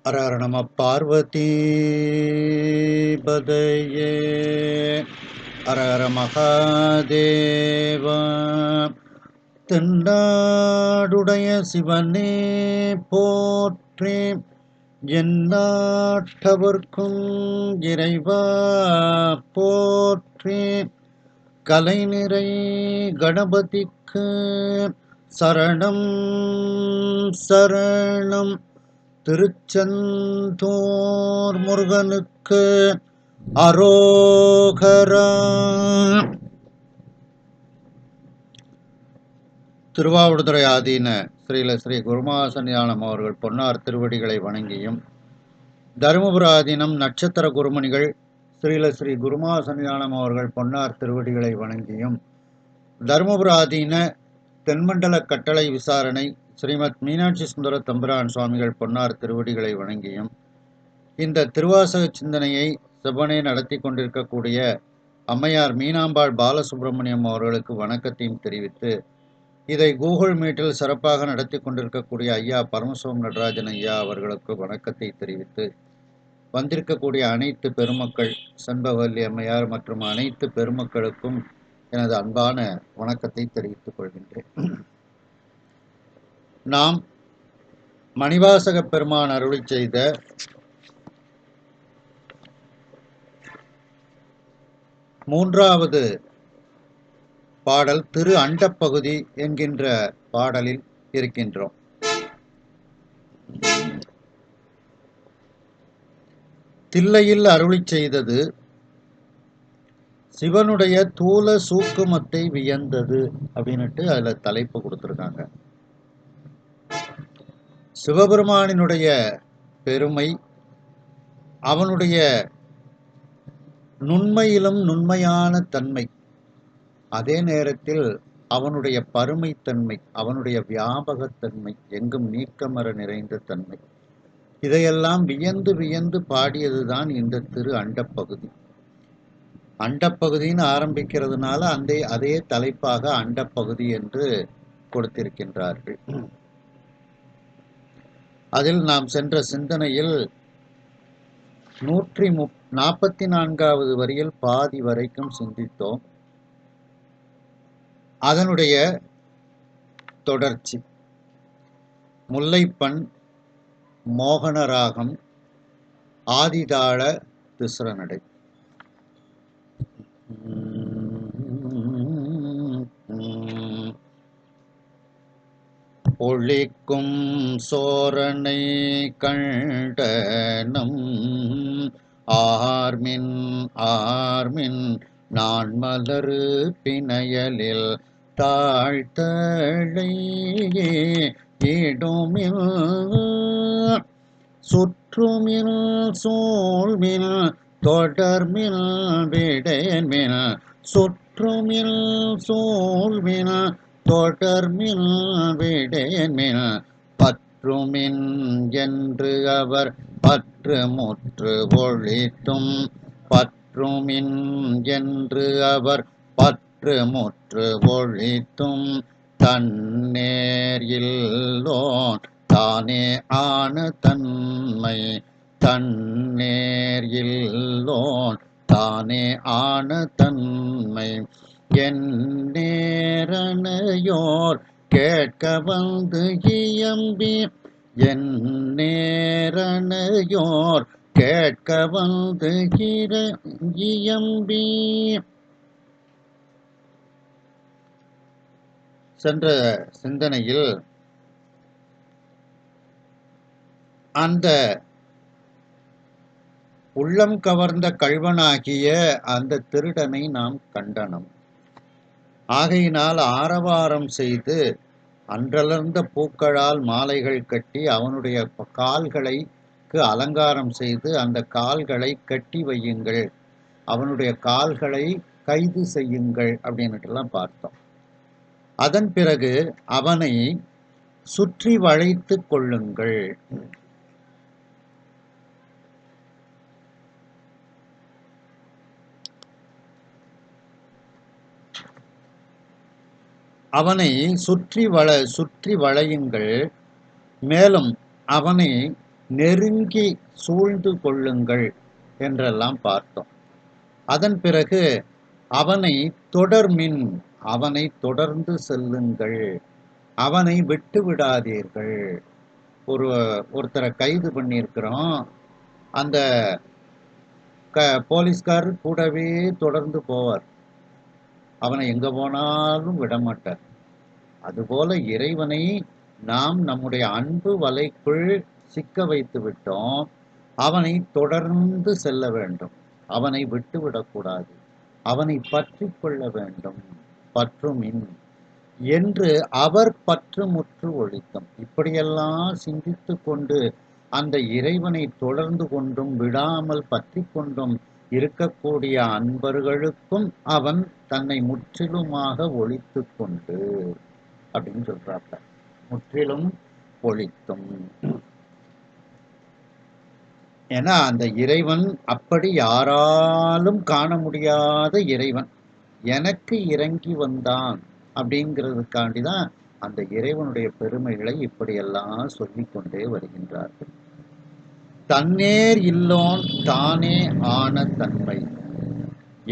ஹர ஹர நம பார்வதி பதையே ஹர ஹர மகாதேவா. தென்னாடுடைய சிவனே போற்றி, எந்நாட்டவர்க்கும் இறைவா போற்றி. கலைநிறை கணபதிக்கு சரணம் சரணம். திருச்செந்தூர் முருகனுக்கு அரோகரா. திருவாவடுதுறை ஆதீன ஸ்ரீல ஸ்ரீ குருமாசன்யானம் அவர்கள் பொன்னார் திருவடிகளை வணங்கியும், தருமபுர ஆதீனம் நட்சத்திர குருமணிகள் ஸ்ரீல ஸ்ரீ குருமாசன்யானம் அவர்கள் பொன்னார் திருவடிகளை வணங்கியும், தருமபுர ஆதீன தென்மண்டல கட்டளை விசாரணை ஸ்ரீமத் மீனாட்சி சுந்தர தம்பிரான் சுவாமிகள் பொன்னார் திருவடிகளை வணங்கியும், இந்த திருவாசக சிந்தனையை செவ்வனே நடத்தி கொண்டிருக்கக்கூடிய அம்மையார் மீனாம்பாள் பாலசுப்ரமணியம் அவர்களுக்கு வணக்கத்தையும் தெரிவித்து, இதை கூகுள் மீட்டில் சிறப்பாக நடத்தி கொண்டிருக்கக்கூடிய ஐயா பரமசிவம் நடராஜன் ஐயா அவர்களுக்கு வணக்கத்தை தெரிவித்து, வந்திருக்கக்கூடிய அனைத்து பெருமக்கள், செண்பவல்லி அம்மையார் மற்றும் அனைத்து பெருமக்களுக்கும் எனது அன்பான வணக்கத்தை தெரிவித்துக் கொள்கின்றேன். நாம் மணிவாசக பெருமான் அருளி செய்த மூன்றாவது பாடல் திரு அண்டப்பகுதி என்கின்ற பாடலில் இருக்கின்றோம். தில்லையில் அருளி செய்தது சிவனுடைய தூல சூக்குமத்தை வியந்தது அப்படின்னுட்டு அதுல தலைப்பு கொடுத்திருக்காங்க. சிவபெருமானினுடைய பெருமை, அவனுடைய நுண்மையிலும் நுண்மையான தன்மை, அதே நேரத்தில் அவனுடைய பருமைத்தன்மை, அவனுடைய வியாபகத்தன்மை, எங்கும் நீக்கமர நிறைந்த தன்மை, இதையெல்லாம் வியந்து வியந்து பாடியதுதான் இந்த திரு அண்டப்பகுதி. அண்டப்பகுதின்னு ஆரம்பிக்கிறதுனால அதே தலைப்பாக அண்டப்பகுதி என்று கொடுத்திருக்கின்றார்கள். அதில் நாம் சென்ற சிந்தனையில் 144வது வரியில் பாதி வரைக்கும் சிந்தித்தோம். அதனுடைய தொடர்ச்சி முல்லைப்பண், மோகனராகம், ஆதிதாள திஸ்ரநடை. ஒளிக்கும் சோரனை கண்டனம் ஆர்மின் ஆர்மின் நான் மலரு பிணையலில் தாழ்த்தழை இடுமில் சுற்றுமில் சூழ்மில் தொடர்மில் விடேன்மில் சுற்றுமில் சூழ்மில் தொடர்மில் விடேன்மில் பற்றுமின் என்று அவர் பற்று முற்று ஒழித்தும் பற்றுமின் என்று அவர் பற்று முற்று ஒழித்தும் தன்னேர் இல்லோன் தானே ஆன தன்மை தன்னேர் இல்லோன் தானே ஆன தன்மை என் நேரனையோர் கேட்க வந்து இயம்பி என் நேரனையோர் கேட்க வந்து இயம்பி. சென்ற சிந்தனையில் அந்த உள்ளம் கவர்ந்த கள்வனாகிய அந்த திருடனை நாம் கண்டனம். ஆகையினால் ஆரவாரம் செய்து அன்றலர்ந்த பூக்களால் மாலைகள் கட்டி அவனுடைய கால்களுக்கு அலங்காரம் செய்து அந்த கால்களை கட்டி வையுங்கள், அவனுடைய கால்களை கைது செய்யுங்கள் அப்படின்னுட்டுலாம் பார்த்தோம். அதன் பிறகு அவனை சுற்றி வளைத்து கொள்ளுங்கள். அவனை சுற்றி வளையுங்கள், மேலும் அவனை நெருங்கி சூழ்ந்து கொள்ளுங்கள் என்றெல்லாம் பார்த்தோம். அதன் பிறகு அவனை தொடர்மின், அவனை தொடர்ந்து செல்லுங்கள், அவனை விட்டு விடாதீர்கள். ஒருத்தரை கைது பண்ணியிருக்கிறோம், அந்த போலீஸ்காரர் கூடவே தொடர்ந்து போவார், அவனை எங்க போனாலும் விடமாட்டார். அதுபோல இறைவனை நாம் நம்முடைய அன்பு வலைக்குள் சிக்க வைத்து விட்டோம், அவனை தொடர்ந்து செல்ல வேண்டும், அவனை விட்டுவிடக்கூடாது, அவனை பற்றி கொள்ள வேண்டும். பற்றுமின் என்று அவர் பற்றுமுற்று ஒழித்தம். இப்படியெல்லாம் சிந்தித்து கொண்டு அந்த இறைவனை தொடர்ந்து கொண்டும் விடாமல் பற்றி கொண்டும் இருக்கக்கூடிய அன்பர்களுக்கும் அவன் தன்னை முற்றிலுமாக ஒழித்து கொண்டு அப்படின்னு சொல்றாங்க. முற்றிலும் ஒழித்தும். ஏன்னா அந்த இறைவன் அப்படி யாராலும் காண முடியாத இறைவன், எனக்கு இறங்கி வந்தான் அப்படிங்கிறதுக்காண்டிதான் அந்த இறைவனுடைய பெருமைகளை இப்படியெல்லாம் சொல்லிக் கொண்டே வருகின்றார்கள். தன்னேர் இல்லோன் தானே ஆன தன்மை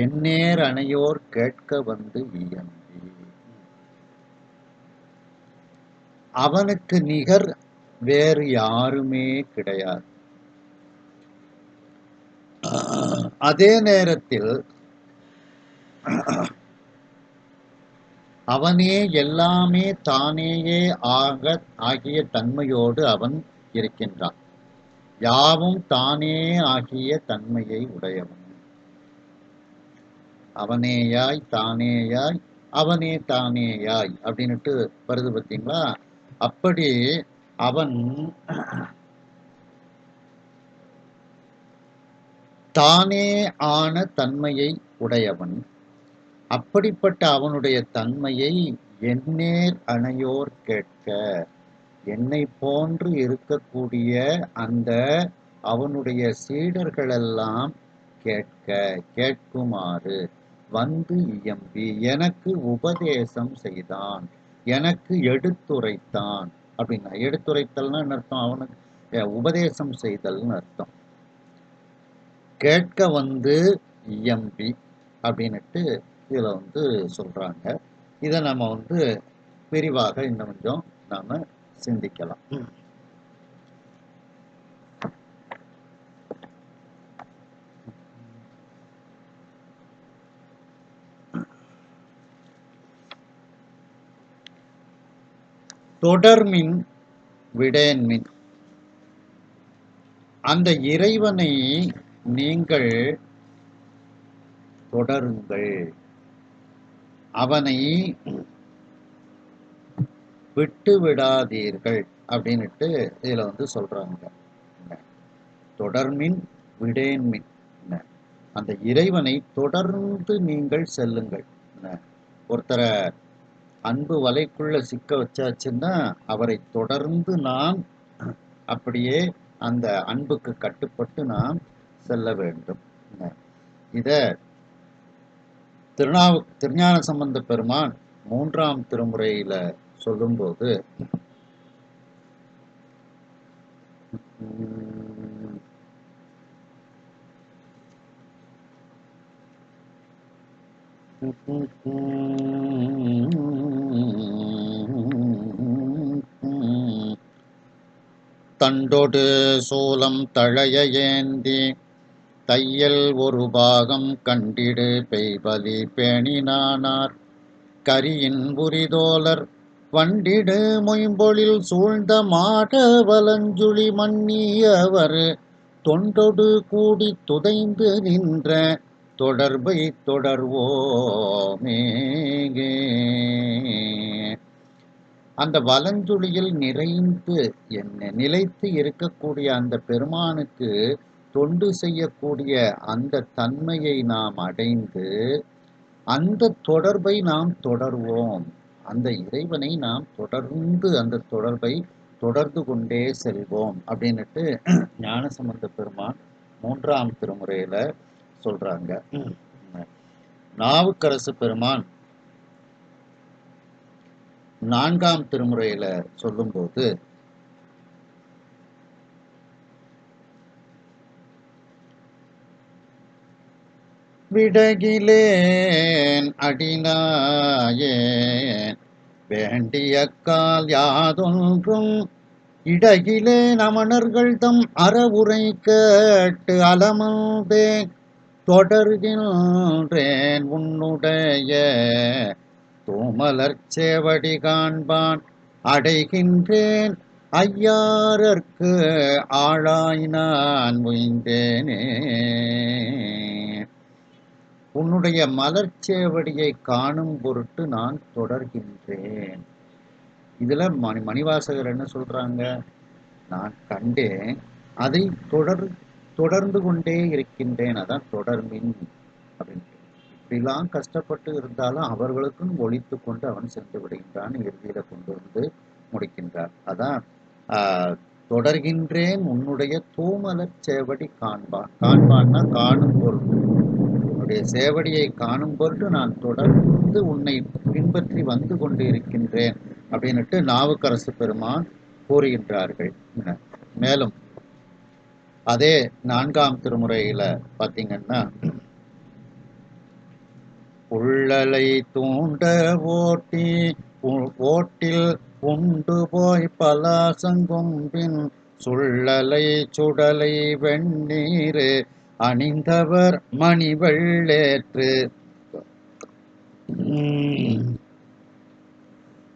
எந்நேர் அணையோர் கேட்க வந்து இயம்பி. அவனுக்கு நிகர் வேறு யாருமே கிடையாது. அதே நேரத்தில் அவனே எல்லாமே தானேயே ஆகிய தன்மையோடு அவன் இருக்கின்றான். யாவும் தானே ஆகிய தன்மையை உடையவன். அவனேயாய் தானேயாய் அவனே தானேயாய் அப்படின்னுட்டு வருது பார்த்தீங்களா? அப்படி அவன் தானே ஆன தன்மையை உடையவன். அப்படிப்பட்ட அவனுடைய தன்மையை எந்நேர் அணையோர் கேட்க, என்னை போன்று இருக்கக்கூடிய அந்த அவனுடைய சீடர்களெல்லாம் கேட்குமாறு வந்து இயம்பி எனக்கு உபதேசம் செய்தான், எனக்கு எடுத்துரைத்தான். அப்படின்னா எடுத்துரைத்தல்னு அர்த்தம், அவனுக்கு உபதேசம் செய்தல்னு அர்த்தம். கேட்க வந்து இயம்பி அப்படின்னுட்டு இதில் வந்து சொல்றாங்க. இதை நம்ம வந்து விரிவாக இன்னும் கொஞ்சம் நாம சிந்திக்கலாம். தொடர்மின் விடேன்மின், அந்த இறைவனை நீங்கள் தொடருங்கள், அவனை விட்டு விடாதீர்கள் அப்படின்னுட்டு இதுல வந்து சொல்றாங்க. தொடர்மின் விடேன்மின், அந்த இறைவனை தொடர்ந்து நீங்கள் செல்லுங்கள். ஒருத்தரை அன்பு வலைக்குள்ள சிக்க வச்சாச்சுன்னா அவரை தொடர்ந்து நாம் அப்படியே அந்த அன்புக்கு கட்டுப்பட்டு நாம் செல்ல வேண்டும். இத திருஞான சம்பந்த பெருமான் 3ஆம் திருமுறையில சொல்லும்போது தண்டொடு சூலம் தழைய ஏந்தி தையல் ஒரு பாகம் கண்டிடு பெய்பலி பேணினானார் கரியின் புரிதோலர் வண்டிடு மொயம்பொழில் சூழ்ந்த மாட வலஞ்சுழி மன்னியவர் தொண்டொடு கூடி துதைந்து நின்ற தொடர்பை தொடர்வோமே. அந்த வலஞ்சுழியில் நிலைத்து இருக்கக்கூடிய அந்த பெருமானுக்கு தொண்டு செய்யக்கூடிய அந்த தன்மையை நாம் அடைந்து அந்த தொடர்பை நாம் தொடர்வோம், அந்த இறைவனை நாம் தொடர்ந்து அந்த தொடர்பை தொடர்ந்து கொண்டே செல்வோம் அப்படின்னுட்டு ஞானசம்பந்த பெருமான் 3ஆம் திருமுறையில சொல்றாங்க. நாவுக்கரசு பெருமான் 4ஆம் திருமுறையில சொல்லும்போது விடகிலேன் அடினாயேன் வேண்டிய கால் யாதொன்றும் இடகிலேன் அமணர்கள் தம் அறவுரை கேட்டு அலமந்தேன் தொடர்கின்றேன் உன்னுடைய தூமலர்ச் சேவடி காண்பான் அடைகின்றேன் ஐயாரர்க்கு ஆளாய் நான் உய்ந்தேனே. உன்னுடைய மலர்ச்சேவடியை காணும் பொருட்டு நான் தொடர்கின்றேன். இதுல மணிவாசகர் என்ன சொல்றாங்க? நான் கண்டேன், அதை தொடர்ந்து கொண்டே இருக்கின்றேன். அதான் தொடர்மின் அப்படின்ட்டு. இப்படிலாம் கஷ்டப்பட்டு இருந்தாலும் அவர்களுக்கும் ஒழித்து கொண்டு அவன் சென்று விடுகின்றான். இறுதியில கொண்டு வந்து முடிக்கின்றார். அதான் தொடர்கின்றேன் உன்னுடைய தூமலர் சேவடி காண்பான். காண்பான்னா காணும் பொருட்டு, உன்னுடைய சேவடியை காணும் பொருட்டு நான் தொடர்ந்து உன்னை பின்பற்றி வந்து கொண்டு இருக்கின்றேன் அப்படின்னுட்டு நாவுக்கரசு பெருமான் கூறுகின்றார்கள். மேலும் அதே 4ஆம் திருமுறையில பார்த்தீங்கன்னா, உள்ளலை தூண்ட ஓட்டில் உண்டு போய் பலாசங்கொம்பின் சுள்ளலை சுடலை வெண்ணீர் அணிந்தவர் மணிவெள்ளேற்று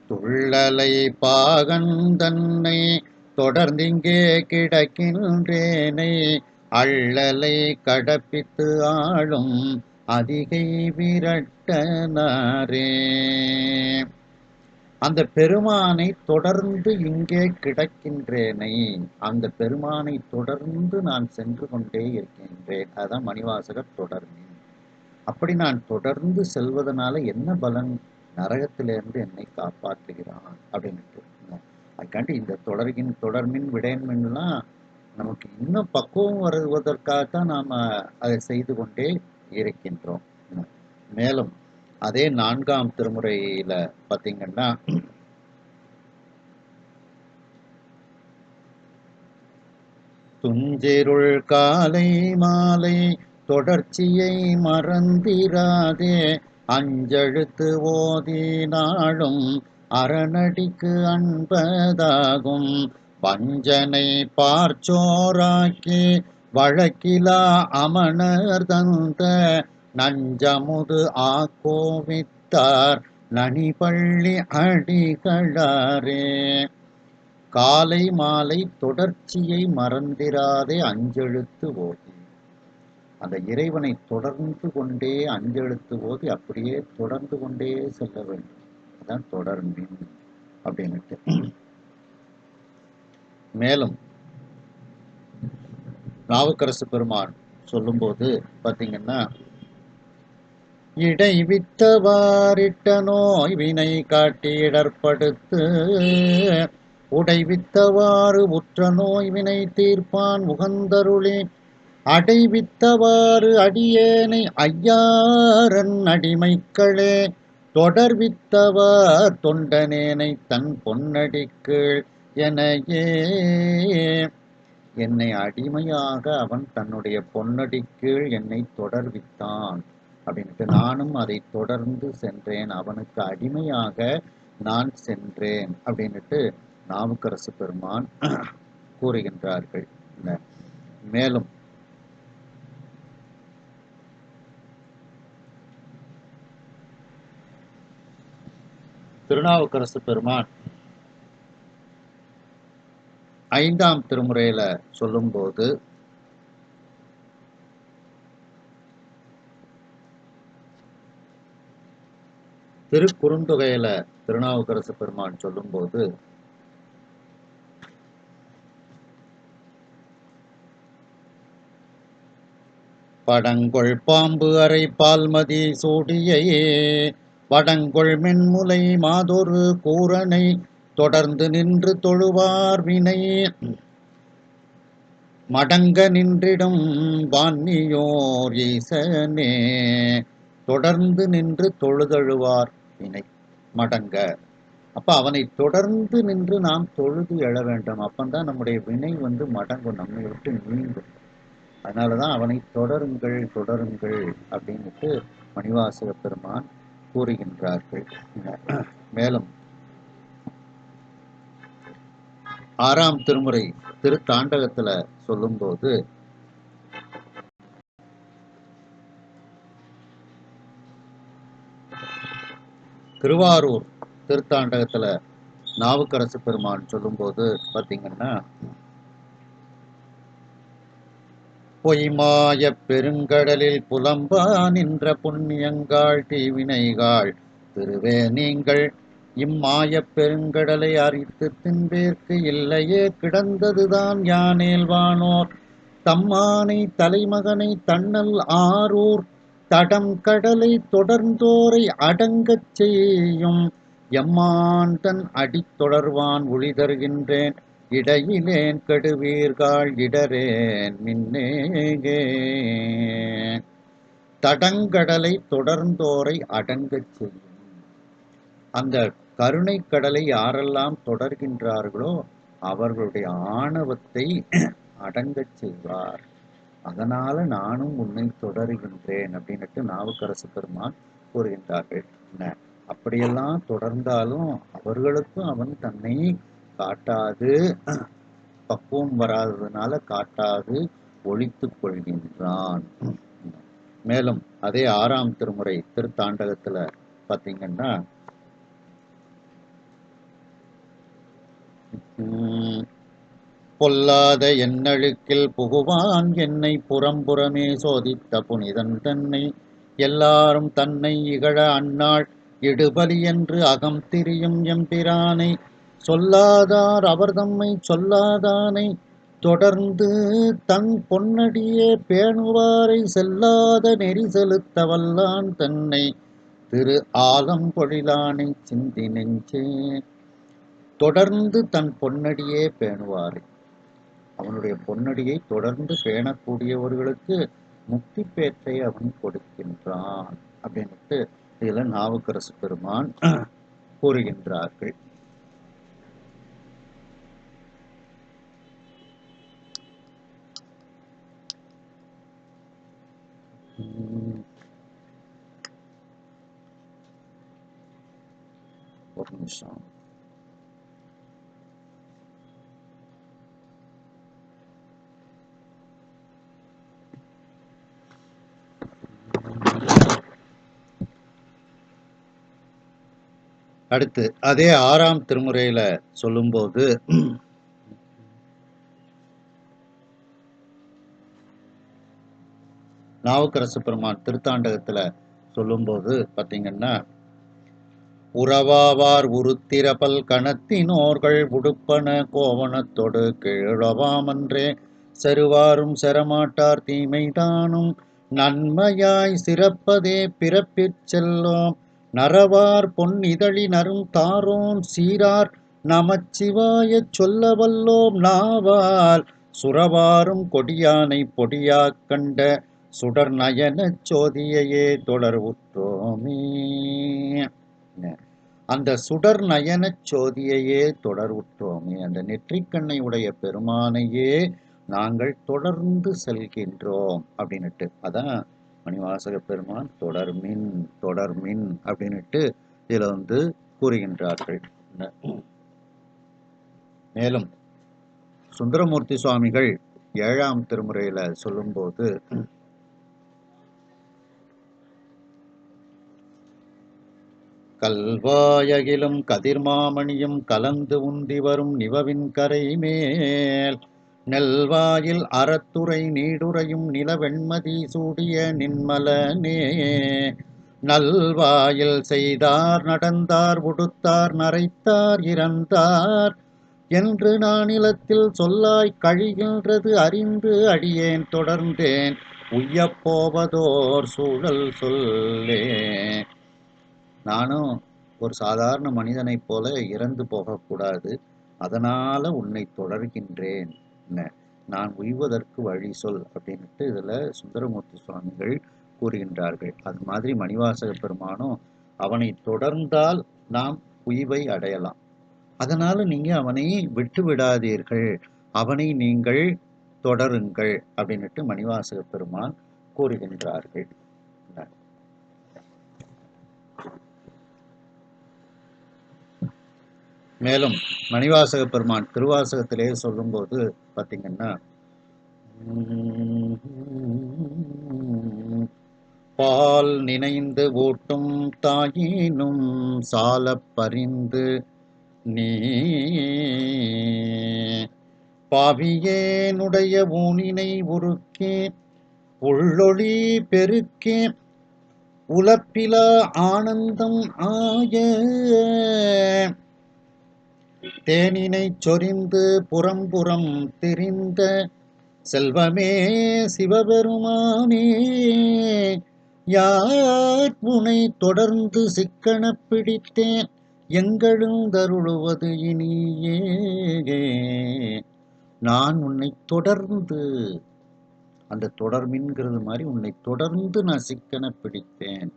துள்ளலை பாகந்தன்னை தொடர்ந்திங்கே கிடக்கின்றேனை அள்ளலை கடப்பித்து ஆளும் அதிகை விரட்டனாரே. அந்த பெருமானை தொடர்ந்து இங்கே கிடக்கின்றேனை, அந்த பெருமானை தொடர்ந்து நான் சென்று கொண்டே இருக்கின்றேன். அதான் மணிவாசகர் தொடர்ந்தேன். அப்படி நான் தொடர்ந்து செல்வதனால என்ன பலன்? நரகத்திலிருந்து என்னை காப்பாற்றுகிறான் அப்படின்ட்டு. அதுக்காண்டி இந்த தொடர்மின் விடையன்மின்லாம் நமக்கு இன்னும் பக்குவம் வருவதற்காகத்தான் நாம் அதை செய்து கொண்டே இருக்கின்றோம். மேலும் அதே 4ஆம் திருமுறையில பார்த்தீங்கன்னா, துஞ்சிருள் காலை மாலை தொடர்ச்சியை மறந்திராதே அஞ்செழுத்து ஓதி நாளும் அரணடிக்கு அன்பதாகும் வஞ்சனை பார்ச்சோராக்கி வழக்கிலா அமணர் தந்த நஞ்சமுது ஆக்கோவித்தார் நனிபள்ளி அடிகளாரே. காலை மாலை தொடர்ச்சியை மறந்திராதே அஞ்செழுத்து ஓதி. அந்த இறைவனை தொடர்ந்து கொண்டே அஞ்செழுத்து ஓதி அப்படியே தொடர்ந்து கொண்டே செல்ல வேண்டும். அதான் தொடர்மின் அப்படின்னுட்டு. மேலும் நாவுக்கரசு பெருமான் சொல்லும்போது பார்த்தீங்கன்னா, இடைவித்தவாரிட்ட நோய் வினை காட்டி இடர்படுத்து உடைவித்தவாறு உற்ற நோய் வினை தீர்ப்பான் உகந்தருளே அடைவித்தவாறு அடியேனை ஐயாரன் அடிமைக்களே தொடர்வித்தவார் தொண்டனேனை தன் பொன்னடிக்கீழ் எனையே. என்னை அடிமையாக அவன் தன்னுடைய பொன்னடிக்கீழ் என்னை தொடர்வித்தான் அப்படின்ட்டு. நானும் அதை தொடர்ந்து சென்றேன், அவனுக்கு அடிமையாக நான் சென்றேன் அப்படின்னுட்டு நாவுக்கரசு பெருமான் கூறுகின்றார்கள். மேலும் திருநாவுக்கரசு பெருமான் 5ஆம் திருமுறையில சொல்லும்போது, திருக்குறுந்தொகையில திருநாவுக்கரசு பெருமான் சொல்லும்போது, படங்கொள் பாம்பு அறை பால்மதி சூடியையே வடங்கொள் மென்முலை மாதொரு கூரனை தொடர்ந்து நின்று தொழுவார் வினை மடங்க நின்றிடும் வான்மியோர் ஈசனே. தொடர்ந்து நின்று தொழுதழுவார் வினை மடங்க. அப்ப அவனை தொடர்ந்து நின்று நாம் தொழுது எழ வேண்டும். அப்பந்தான் நம்முடைய வினை மடங்கும், நம்மை விட்டு நீங்கும். அதனாலதான் அவனை தொடருங்கள் தொடருங்கள் அப்படின்னுட்டு மணிவாசக பெருமான் கூறுகின்றார்கள். மேலும் 6ஆம் திருமுறை திருத்தாண்டகத்துல சொல்லும்போது திருவாரூர் திருத்தாண்டகத்துல நாவுக்கரசு பெருமான் சொல்லும்போது பாத்தீங்கன்னா, பொய்மாய பெருங்கடலில் புலம்பா நின்ற புண்ணியங்காள் தீவினைகாள் திருவே நீங்கள் இம்மாயப் பெருங்கடலை அரித்து தின்பேற்கு இல்லையே கிடந்ததுதான் யானேல்வானோர் தம்மானை தலைமகனை தன்னல் ஆரூர் தடம் கடலை தொடர்ந்தோரை அடங்கச் செய்யும் எம்மான் தன் அடித்தொடர்வான் ஒளி தருகின்றேன் இடையிலேன் கெடுவீர்காள் இடரேன் மின்னேகே. தடங்கடலை தொடர்ந்தோரை அடங்கச் செய்யும். அந்த கருணை கடலை யாரெல்லாம் தொடர்கின்றார்களோ அவர்களுடைய ஆணவத்தை அடங்கச் செய்வார். அதனால நானும் உன்னை தொடருகின்றேன் அப்படின்னுட்டு நாவுக்கரசு பெருமான் கூறுகின்றார்கள். அப்படியெல்லாம் தொடர்ந்தாலும் அவர்களுக்கும் அவன் தன்னை காட்டாது, பக்குவம் வராததுனால காட்டாது ஒழித்துக் கொள்கின்றான். மேலும் அதே 6ஆம் திருமுறை திருத்தாண்டகத்துல பாத்தீங்கன்னா, பொல்லாத என்னழுக்கில் புகுவான் என்னை புறம்புறமே சோதித்த புனிதன் தன்னை எல்லாரும் தன்னை இகழ அந்நாள் இடுபலி என்று அகம் திரியும் எம்பிரானை சொல்லாதார் அவர் தம்மை சொல்லாதானை தொடர்ந்து தன் பொன்னடியே பேணுவாரை செல்லாத நெறி செலுத்த வல்லான் தன்னை திரு ஆலம் பொழிலானை சிந்தி நெஞ்சே. தொடர்ந்து தன் பொன்னடியே பேணுவாரை, அவனுடைய பொன்னடியை தொடர்ந்து பேணக்கூடியவர்களுக்கு முக்தி பேற்றை அவன் கொடுக்கின்றான் அப்படின்ட்டு இதுல நாவுக்கரசு பெருமான் கூறுகின்றார்கள். ஒரு நிமிஷம். அடுத்து அதே 6ஆம் திருமுறையில சொல்லும்போது, நாவுக்கரசு பெருமான் திருத்தாண்டகத்துல சொல்லும்போது பாத்தீங்கன்னா, உறவாவார் உருத்திரபல் கணத்தினோர்கள் உடுப்பன கோவணத்தொடு கீழவாமன்றே செருவாரும் செரமாட்டார் தீமைதானும் நன்மையாய் சிறப்பதே பிறப்பிற் செல்லோம் நரவார் பொன் இதழி நரும் தாரோன் சீரார் நமச்சிவாயச் சொல்ல வல்லோம் நாவால் சுரவாரும் கொடியானை பொடியாக் கண்ட சுடர் நயனச் சோதியையே தொடர் உற்றோமே. அந்த சுடர் நயனச் சோதியையே தொடர் உற்றோமே, அந்த நெற்றிக்கண்ணை உடைய பெருமானையே நாங்கள் தொடர்ந்து செல்கின்றோம் அப்படின்னுட்டு, அதான் மணிவாசக பெருமான் தொடர்மின் தொடர்மின் அப்படின்னுட்டு இதுல கூறுகின்றார்கள். மேலும் சுந்தரமூர்த்தி சுவாமிகள் 7ஆம் திருமுறையில சொல்லும்போது, கல்வாயகிலும் கதிர்மாமணியும் கலந்து உந்தி வரும் நிவவின் கரை மேல் நெல்வாயில் அறத்துறை நீடுரையும் நிலவெண்மதி சூடிய நின்மலனே நல்வாயில் செய்தார் நடந்தார் உடுத்தார் நரைத்தார் இறந்தார் என்று நானிலத்தில் சொல்லாய் கழிகின்றது அறிந்து அடியேன் தொடர்ந்தேன் உய்யப் போவதோர் சூழல் சொல்லே. நானும் ஒரு சாதாரண மனிதனைப் போல இறந்து போகக்கூடாது, அதனால உன்னை தொடர்கின்றேன், நான் உய்வதற்கு வழி சொல் அப்படின்ட்டு இதுல சுந்தரமூர்த்தி சுவாமிகள் கூறுகின்றார்கள். அது மாதிரி மணிவாசக பெருமானும் அவனை தொடர்ந்தால் நாம் உய்வை அடையலாம், அதனால நீங்க அவனை விட்டு விடாதீர்கள், அவனை நீங்கள் தொடருங்கள் அப்படின்னுட்டு மணிவாசக பெருமான் கூறுகின்றார்கள். மேலும் மணிவாசக பெருமான் திருவாசகத்திலே சொல்லும்போது பார்த்தீங்கன்னா, பால் நினைந்து ஊட்டும் தாயினும் சாலப் பரிந்து நீ பாவியேனுடைய ஊனினை உருக்கே உள்ளொளி பெருக்கே உலப்பிலா ஆனந்தம் ஆய தேனினை சொரிந்து புறம்புறம் திரிந்த செல்வமே சிவபெருமானே, யார் உனை தொடர்ந்து சிக்கன பிடித்தேன் எங்களுந்தருளுவது இனியே. நான் உன்னை தொடர்ந்து, அந்த தொடர்மின்கிறது மாதிரி உன்னை தொடர்ந்து நான் சிக்கன பிடித்தேன்,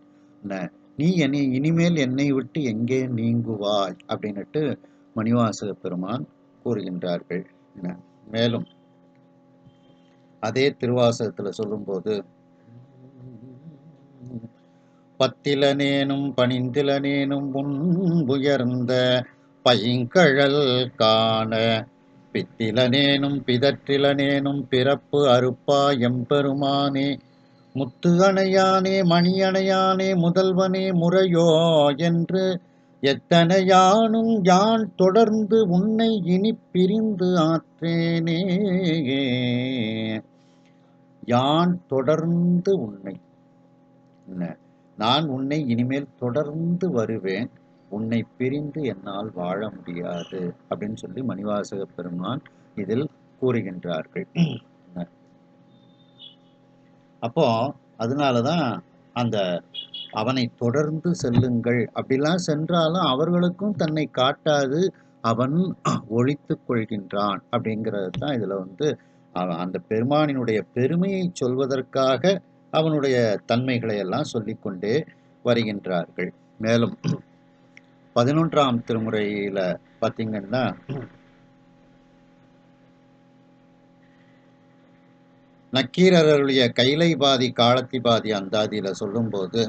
நீ என்னை இனிமேல் என்னை விட்டு எங்கே நீங்குவாய் அப்படின்னுட்டு மணிவாசக பெருமான் கூறுகின்றார்கள். மேலும் அதே திருவாசகத்துல சொல்லும்போது, பத்திலனேனும் பணிந்திலனேனும் உயர்ந்த பைங்கழல் காண பித்திலனேனும் பிதற்றிலனேனும் பிறப்பு அறுப்பா எம்பெருமானே, முத்து அணையானே மணியணையானே முதல்வனே முறையோ என்று எத்தனையானும் யான் தொடர்ந்து உன்னை இனி பிரிந்து ஆற்றேனே. யான் தொடர்ந்து உன்னை, நான் உன்னை இனிமேல் தொடர்ந்து வருவேன், உன்னை பிரிந்து என்னால் வாழ முடியாது அப்படின்னு சொல்லி மணிவாசக பெருமான் இதில் கூறுகின்றார்கள். அப்போ அதனாலதான் அந்த அவனை தொடர்ந்து செல்லுங்கள், அப்படிலாம் சென்றாலும் அவர்களுக்கும் தன்னை காட்டாது அவன் ஒழித்து கொள்கின்றான் அப்படிங்கிறது தான் இதுல அந்த பெருமானினுடைய பெருமையை சொல்வதற்காக அவனுடைய தன்மைகளை எல்லாம் சொல்லிக்கொண்டே வருகின்றார்கள். மேலும் 11ஆம் திருமுறையில பார்த்தீங்கன்னா, நக்கீரருடைய கைலை பாதி காலத்தி பாதி அந்தாதியில சொல்லும்போது,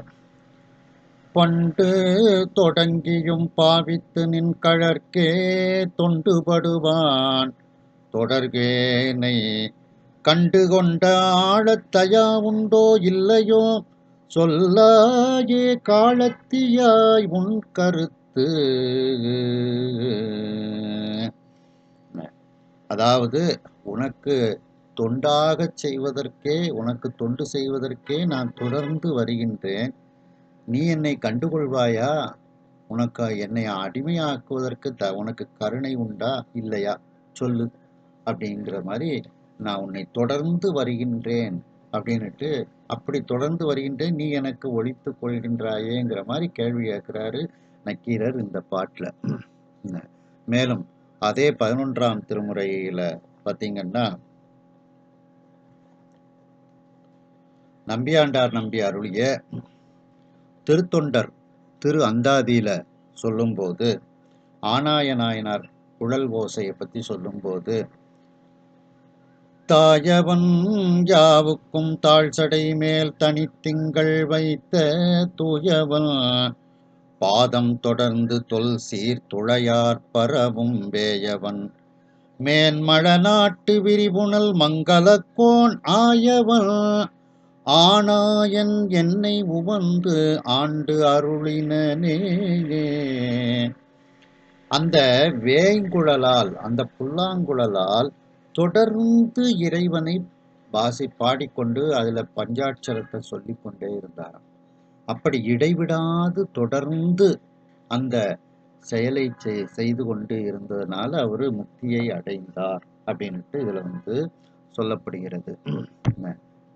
பண்டு தொடங்கியும் பாவித்து நின் கழற்கே தொண்டுபடுவான் தொடர்கேனை கண்டு கொண்ட ஆழத்தயா உண்டோ இல்லையோ சொல்லாயே காலத்தியாய் உன் கருத்து. அதாவது உனக்கு தொண்டாக செய்வதற்கே, உனக்கு தொண்டு செய்வதற்கே நான் தொடர்ந்து வருகின்றேன், நீ என்னை கண்டுகொள்வாயா? உனக்கு என்னை அடிமையாக்குவதற்கு உனக்கு கருணை உண்டா இல்லையா சொல்லு அப்படிங்கிற மாதிரி நான் உன்னை தொடர்ந்து வருகின்றேன் அப்படின்னுட்டு, அப்படி தொடர்ந்து வருகின்றேன், நீ எனக்கு ஒழித்து கொள்கின்றாயேங்கிற மாதிரி கேள்வி கேட்கிறாரு நக்கீரர் இந்த பாட்டுல. மேலும் அதே 11ஆம் திருமுறையில பார்த்தீங்கன்னா, நம்பியாண்டார் நம்பி அருளிய திருத்தொண்டர் திரு அந்தாதியில சொல்லும்போது, ஆனாய நாயனார் குழல் ஓசையை பற்றி சொல்லும்போது, தாயவன் யாவுக்கும் தாழ்சடை மேல் தனித்திங்கள் வைத்த தூயவன் பாதம் தொடர்ந்து தொல் சீர் துளையார் பரவும் வேயவன் மேன்மழ நாட்டு விரிபுணல் மங்களக்கோன் ஆயவன் ஆனாயன் என்னை உவந்து ஆண்டு அருளினே. அந்த வேங்குழலால், அந்த புல்லாங்குழலால் தொடர்ந்து இறைவனை பாடிக்கொண்டு அதுல பஞ்சாட்சரத்தை சொல்லிக் கொண்டே இருந்தாராம். அப்படி இடைவிடாது தொடர்ந்து அந்த செயலை செய்து கொண்டு இருந்ததுனால அவரு முக்தியை அடைந்தார் அப்படின்ட்டு இதுல சொல்லப்படுகிறது.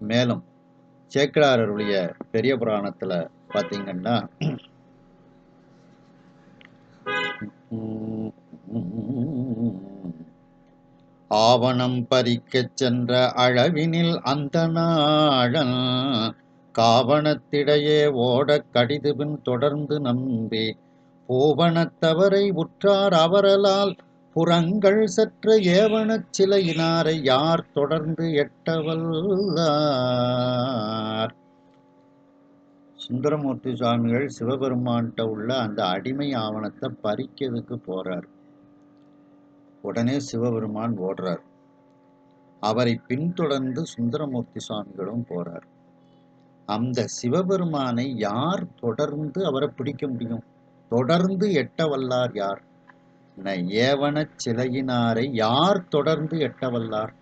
மேலும் சேக்கிழார் அருளிய பெரிய புராணத்துல பாத்தீங்கன்னா, ஆவணம் பறிக்கச் சென்ற அளவினில் அந்த நாழன் காவணத்திடையே ஓடக் கடிதுபின் தொடர்ந்து நம்பி பூவனத்தவரை உற்றார் அவரலால் புறங்கள் சற்ற ஏவனச் சிலையினாரை யார் தொடர்ந்து எட்டவல்லார். சுந்தரமூர்த்தி சுவாமிகள் சிவபெருமான்கிட்ட உள்ள அந்த அடிமை ஆவணத்தை பறிக்கிறதுக்கு போறார். உடனே சிவபெருமான் ஓடுறார். அவரை பின்தொடர்ந்து சுந்தரமூர்த்தி சுவாமிகளும் போறார். அந்த சிவபெருமானை யார் தொடர்ந்து அவரை பிடிக்க முடியும்? தொடர்ந்து எட்ட வல்லார் யார்? ஏவன சிலையினாரை யார் தொடர்ந்து எட்ட வல்லார்?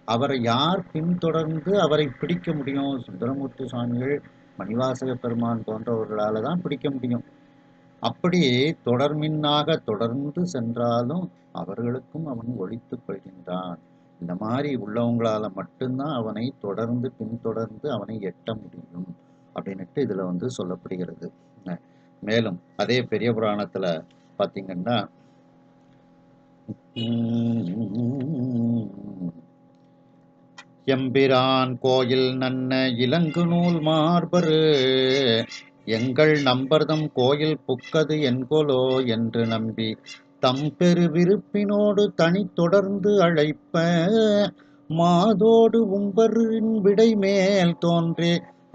அவரை யார் பின்தொடர்ந்து அவரை பிடிக்க முடியும்? சுந்தரமூர்த்தி சுவாமிகள், மணிவாசக பெருமான் போன்றவர்களால தான் பிடிக்க முடியும். அப்படி தொடர்மின்னாக தொடர்ந்து சென்றாலும் அவர்களுக்கும் அவன் ஒழித்துக் கொள்கின்றான். இந்த மாதிரி உள்ளவங்களால மட்டும்தான் அவனை தொடர்ந்து பின்தொடர்ந்து அவனை எட்ட முடியும் அப்படின்னுட்டு இதுல சொல்லப்படுகிறது. மேலும் அதே பெரிய புராணத்துல பாத்தீங்கன்னா, எம்பிரான் கோயில் நன்ன இலங்கு நூல் மார்பரு எங்கள் நம்பர்தம் கோயில் புக்கது என்கொலோ என்று நம்பி தம்பெரு விருப்பினோடு தனி தொடர்ந்து அழைப்ப மாதோடு உம்பரின் விடை மேல் தோன்றே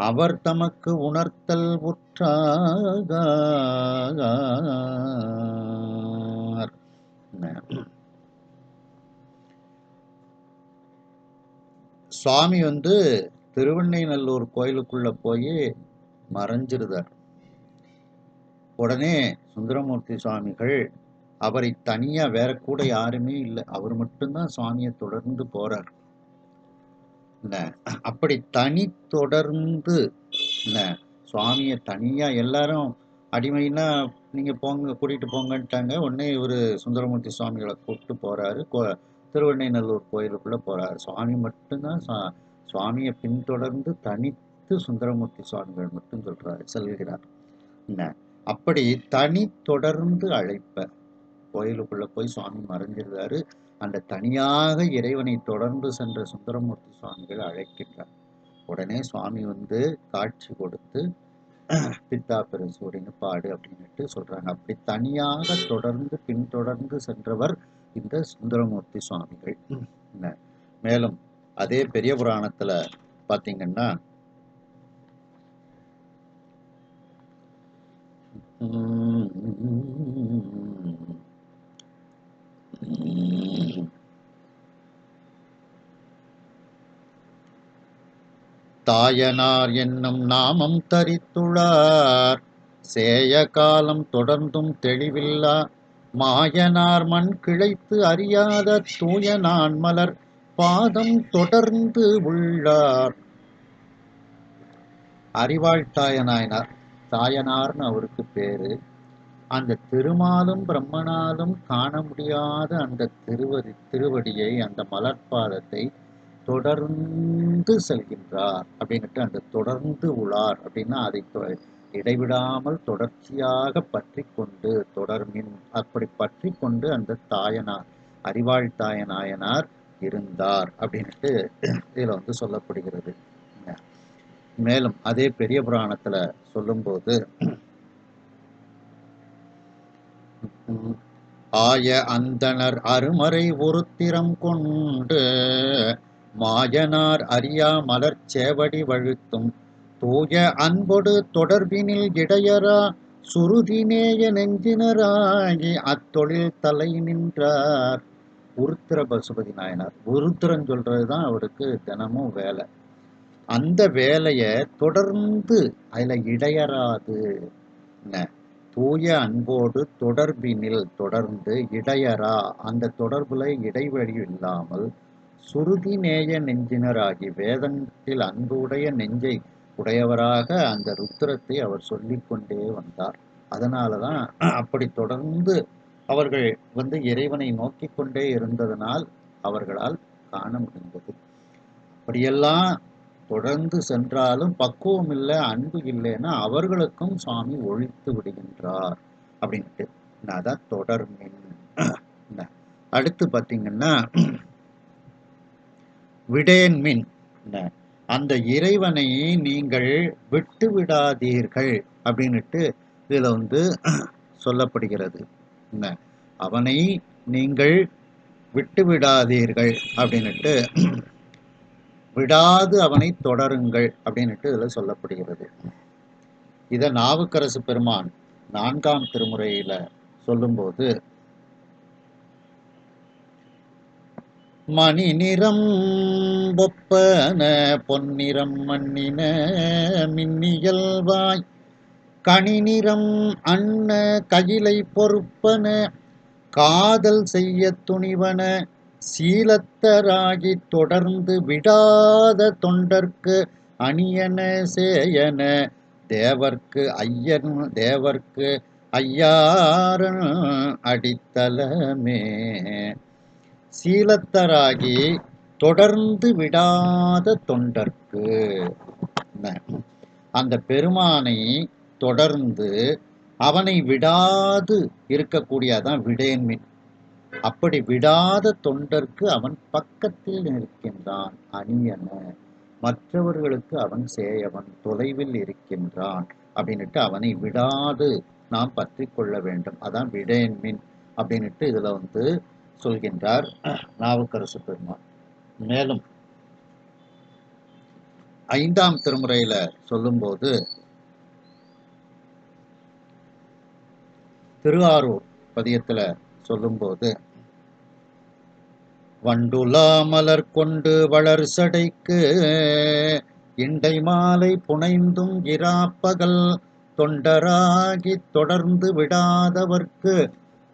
அவர் தமக்கு உணர்த்தல் உற்றார். சுவாமி திருவெண்ணைநல்லூர் கோயிலுக்குள்ள போய் மறைஞ்சிருந்தார். உடனே சுந்தரமூர்த்தி சுவாமிகள் அவரை தனியா, வேற கூட யாருமே இல்லை, அவர் மட்டும்தான் சுவாமியை தொடர்ந்து போறார். அப்படி தனி தொடர்ந்து சுவாமியை தனியா எல்லாரும் அடிமைன்னா நீங்க போங்க, கூட்டிட்டு போங்கன்ட்டாங்க. உடனே இவரு சுந்தரமூர்த்தி சுவாமிகளை கூப்பிட்டு போறாரு. திருவெண்ணைநல்லூர் கோயிலுக்குள்ள போறாரு. சுவாமி மட்டும்தான் சுவாமியை பின்தொடர்ந்து தனித்து சுந்தரமூர்த்தி சுவாமிகள் மட்டும் செல்கிறார். அப்படி தனி தொடர்ந்து அழைப்ப, கோயிலுக்குள்ள போய் சுவாமி மறைஞ்சிருந்தாரு. அந்த தனியாக இறைவனை தொடர்ந்து சென்ற சுந்தரமூர்த்தி சுவாமிகள் அழைக்கின்றார். உடனே சுவாமி காட்சி கொடுத்து பித்தா பெருசூடின்னு பாடு அப்படின்னுட்டு சொல்றாங்க. அப்படி தனியாக தொடர்ந்து பின்தொடர்ந்து சென்றவர் இந்த சுந்தரமூர்த்தி சுவாமிகள். மேலும் அதே பெரிய புராணத்துல பாத்தீங்கன்னா, தாயனார் என்னும் நாமம் தரித்துள்ளார் சேய காலம் தொடர்ந்தும் தெளிவில்லா மாயனார் மண் கிளைத்து அறியாத தூய நான் மலர் பாதம் தொடர்ந்து உள்ளார். அறிவாழ்த்தாயனாயினார், தாயனார்னு அவருக்கு பேரு. அந்த திருமாலும் பிரம்மனாலும் காண முடியாத அந்த திருவடியை, அந்த மலர்பாதத்தை தொடர்ந்து செல்கின்றார் அப்படின்னுட்டு, அந்த தொடர்ந்து உளார் அப்படின்னா அதை இடைவிடாமல் தொடர்ச்சியாக பற்றி கொண்டு தொடர்மின், அப்படி பற்றி கொண்டு அந்த தாயனார், அறிவாழ்த்தாயனாயனார் இருந்தார் அப்படின்ட்டு இதுல சொல்லப்படுகிறது. மேலும் அதே பெரிய புராணத்துல சொல்லும்போது, ஆய அந்தனர் அருமறை ஒருத்திரம் கொண்டு மாயனார் அறியா மலர் சேவடி வழுத்தும் தூய அன்பொடு தொடர்பினில் இடையரா சுருதினேய நெஞ்சினராகி அத்தொழில் தலை நின்றார். உருத்திர பசுபதி நாயனார், உருத்திரன் சொல்றதுதான் அவருக்கு தினமும் வேலை. அந்த வேலைய தொடர்ந்து அதுல இடையராது தூய அன்போடு தொடர்பினில் தொடர்ந்து இடையரா, அந்த தொடர்புல இடைவெளி இல்லாமல் சுருதி நேய நெஞ்சினராகி, வேதத்தில் அன்பு உடைய நெஞ்சை உடையவராக அந்த ருத்திரத்தை அவர் சொல்லிக்கொண்டே வந்தார். அதனாலதான் அப்படி தொடர்ந்து அவர்கள் இறைவனை நோக்கி கொண்டே இருந்ததனால் அவர்களால் காண முடிந்தது. அப்படியெல்லாம் தொடர்ந்து சென்றாலும் பக்குவம் இல்லை, அன்பு இல்லைன்னா அவர்களுக்கும் சுவாமி ஒழித்து விடுகின்றார் அப்படின்ட்டு. அதான் தொடர்மின். அடுத்து பார்த்தீங்கன்னா, விடேன்மின், அந்த இறைவனை நீங்கள் விட்டு விடாதீர்கள் அப்படின்னுட்டு இதுல சொல்லப்படுகிறது. அவனை நீங்கள் விட்டு விடாதீர்கள் அப்படின்னுட்டு, விடாது அவனை தொடருங்கள் அப்படின்னுட்டு இதில் சொல்லப்படுகிறது. இதை நாவுக்கரசு பெருமான் 4ஆம் திருமுறையில சொல்லும்போது, மணி நிறம் ஒப்பன பொன்னிறம் மண்ணின மின்னியல்வாய் கணிநிறம் அன்ன கயிலை பொறுப்பன காதல் செய்ய துணிவன சீலத்தராகி தொடர்ந்து விடாத தொண்டர்க்கு அணியன சேயன தேவர்க்கு ஐயாரன் அடித்தலமே. சீலத்தராகி தொடர்ந்து விடாத தொண்டர்க்கு, அந்த பெருமானை தொடர்ந்து அவனை விடாது இருக்கக்கூடியதான் விடேன்மின். அப்படி விடாத தொண்டர்க்கு அவன் பக்கத்தில் இருக்கின்றான். அணியன, மற்றவர்களுக்கு அவன் சேயவன், தொலைவில் இருக்கின்றான் அப்படின்னுட்டு அவனை விடாது நாம் பற்றி கொள்ள வேண்டும். அதான் விடேன்மின் அப்படின்னுட்டு இதுல சொல்கின்றார் நாவுக்கரசு பெருமான். மேலும் 5ஆம் திருமுறையில சொல்லும்போது, திருவாரூர் பதியத்துல சொல்லும்போது, வண்டுலா மலர் கொண்டு வளர் சடைக்கு இண்டை மாலை புனைந்தும் இராப்பகல் தொண்டராகி தொடர்ந்து விடாதவர்க்கு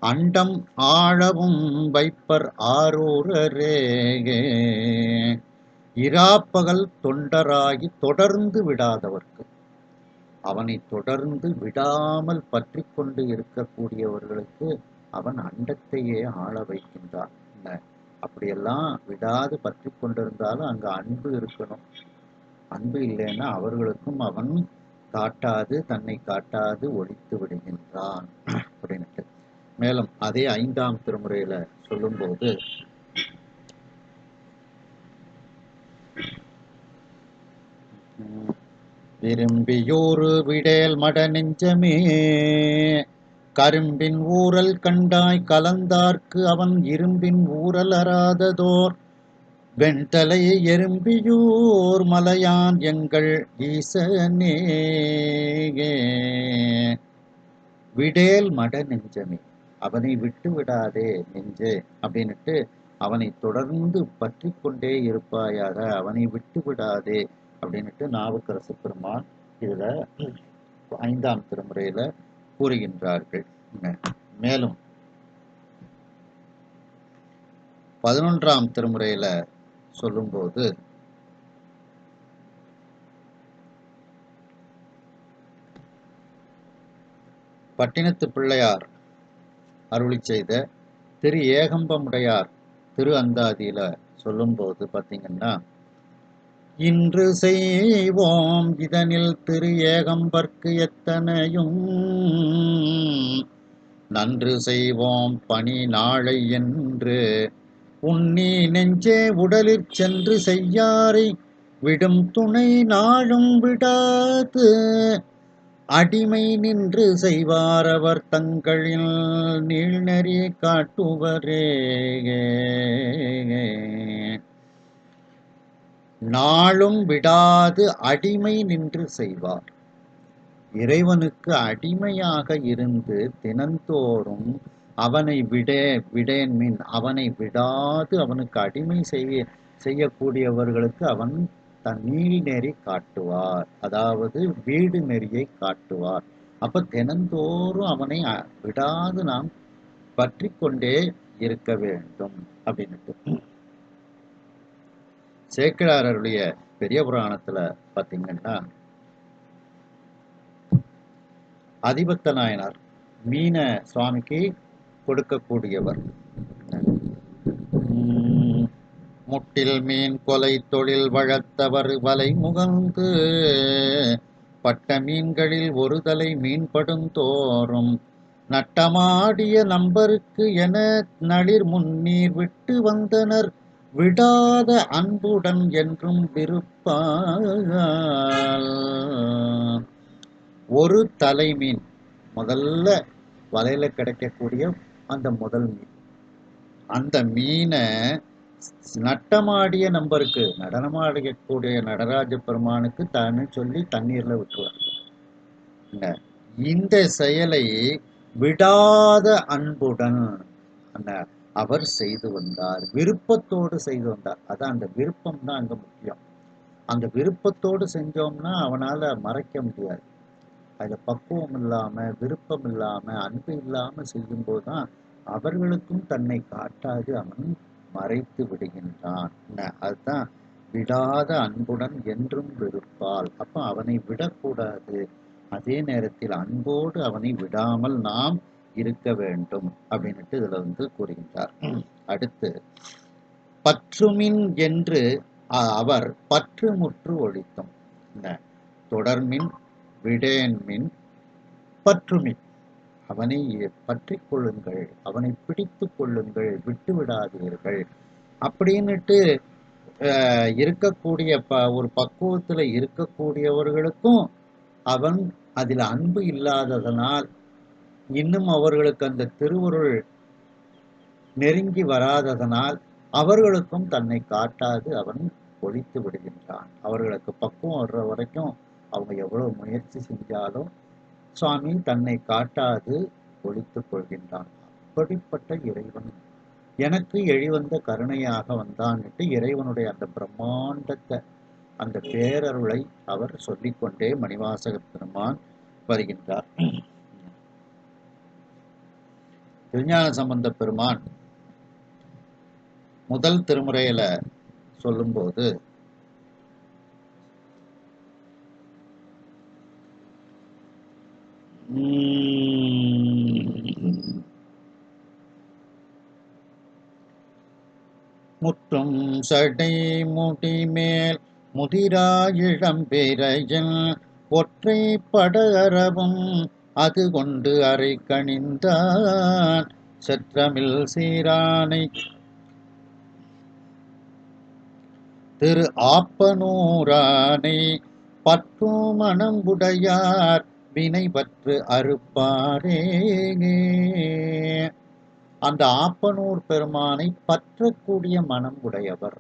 அண்டம் ஆழவும் வைப்பர் ஆரூரரே. இராப்பகல் தொண்டராகி தொடர்ந்து விடாதவர்க்கு, அவனை தொடர்ந்து விடாமல் பற்றி கொண்டு இருக்கக்கூடியவர்களுக்கு அவன் அண்டத்தையே ஆள வைக்கின்றான். அப்படியெல்லாம் விடாது பற்றி கொண்டிருந்தாலும் அங்க அன்பு இருக்கணும். அன்பு இல்லைன்னா அவர்களுக்கும் அவன் காட்டாது, தன்னை காட்டாது ஒழித்து விடுகின்றான் அப்படின்ட்டு. மேலும் அதே 5ஆம் திருமுறையில சொல்லும்போது, விரும்பியூறு விடேல் மட நெஞ்சமே கரும்பின் ஊரல் கண்டாய் கலந்தார்க்கு அவன் இரும்பின் ஊரல் அறாததோர் வெண்தலை எறும்பியூர் மலையான் எங்கள் ஈசனே. விடேல் மட நெஞ்சமே, அவனை விட்டு விடாதே நெஞ்சே அப்படின்னுட்டு அவனை தொடர்ந்து பற்றி கொண்டே இருப்பாயாக, அவனை விட்டு விடாதே அப்படின்னுட்டு நாவுக்கரசு பெருமான் இதுல 5ஆம் திருமுறையில கூறுகின்றார்கள். மேலும் 11ஆம் திருமுறையில சொல்லும்போது, பட்டினத்து பிள்ளையார் அருளி செய்த திரு ஏகம்பமுடையார் திரு அந்தாதியில சொல்லும்போது பார்த்தீங்கன்னா, இன்று செய்வோம் இதனில் திரு ஏகம்பர்க்கு எத்தனையும் நன்று செய்வோம் பணி நாளை என்று உன்னி நெஞ்சே உடலிற் சென்று செய்யாரை விடும் துணை நாளும் விடாது அடிமை நின்று செய்வார் அவர் தங்களில் நீள்நெறி காட்டுவரே. நாளும் விடாது அடிமை நின்று செய்வார், இறைவனுக்கு அடிமையாக இருந்து தினந்தோறும் அவனை விடேன்மின், அவனை விடாது அவனுக்கு அடிமை செய்யக்கூடியவர்களுக்கு அவன் தன் நீள் நெறி காட்டுவார், அதாவது வீடு நெறியை காட்டுவார். அப்ப தினந்தோறும் அவனை விடாது நாம் பற்றி கொண்டே இருக்க வேண்டும் அப்படின்னுட்டு. சேக்கிழாருடைய பெரிய புராணத்துல பாத்தீங்கன்னா, அதிபத்த நாயனார் மீன சுவாமிக்கு கொடுக்கக்கூடியவர். முட்டில் மீன் கொலை தொழில் வளர்த்தவர் வலை முகந்து பட்ட மீன்களில் ஒரு தலை மீன்படும் தோறும் நட்டமாடிய நம்பருக்கு என நளிர் முன்னீர் விட்டு வந்தனர் விடாத அன்புடன் என்றும் விருப்பால். ஒரு தலை மீன், முதல்ல வலையில கிடைக்கக்கூடிய அந்த முதல் மீன், அந்த மீனை நட்டமாடிய நம்பருக்கு நடனமாடக்கூடிய நடராஜ பெருமானுக்கு தானே சொல்லி தண்ணீர்ல விட்டுருவார். இந்த செயலை விடாத அன்புடன் அந்த அவர் செய்து வந்தார், விருப்பத்தோடு செய்து வந்தார். அதான் அந்த விருப்பம் தான் அங்க முக்கியம். அந்த விருப்பத்தோடு செஞ்சோம்னா அவனால மறைக்க முடியாது. அதுல பக்குவம் இல்லாம, விருப்பம் இல்லாம, அன்பு இல்லாம செய்யும் போதுதான் அவர்களுக்கும் தன்னை காட்டாது அவன் மறைத்து விடுகின்றான். அதுதான் விடாத அன்புடன் என்றும் விருப்பால். அப்ப அவனை விடக்கூடாது, அதே நேரத்தில் அன்போடு அவனை விடாமல் நாம் இருக்க வேண்டும் அப்படின்ட்டு இதுல கூறுகின்றார். அடுத்து பற்றுமின் என்று அவர் பற்று முற்று ஒழித்தும். தொடர்மின் விடேன்மின் பற்றுமின், அவனை பற்றி கொள்ளுங்கள், அவனை பிடித்து கொள்ளுங்கள், விட்டு விடாதீர்கள் அப்படின்னுட்டு இருக்கக்கூடிய ஒரு பக்குவத்துல இருக்கக்கூடியவர்களுக்கும் அவன் அதில் அன்பு இல்லாததனால் இன்னும் அவர்களுக்கு அந்த திருவருள் நெருங்கி வராததனால் அவர்களுக்கும் தன்னை காட்டாது அவன் ஒழித்து விடுகின்றான். அவர்களுக்கு பக்குவம் வர்ற வரைக்கும் அவங்க எவ்வளவு முயற்சி செஞ்சாலும் சுவாமி தன்னை காட்டாது ஒழித்துக் கொள்கின்றான். அப்படிப்பட்ட இறைவன் எனக்கு எழிவந்த கருணையாக வந்தான்ட்டு இறைவனுடைய அந்த பிரம்மாண்டத்தை, அந்த பேரருளை அவர் சொல்லிக்கொண்டே மணிவாசக பெருமான் வருகின்றார். திருஞான சம்பந்த பெருமான் முதல் திருமுறையில சொல்லும்போது முற்றும் சடை முடிமேல் முதிரா இளம்பிரையில் ஒற்றை படரவும் அது கொண்டு அறை கணிந்தான் செற்றமில் சீரானை திரு ஆப்பனூரானை பற்று மனம்புடையார் வினை பற்று அறுப்பாரே. அந்த ஆப்பனூர் பெருமானை பற்றக்கூடிய மனம் உடையவர்,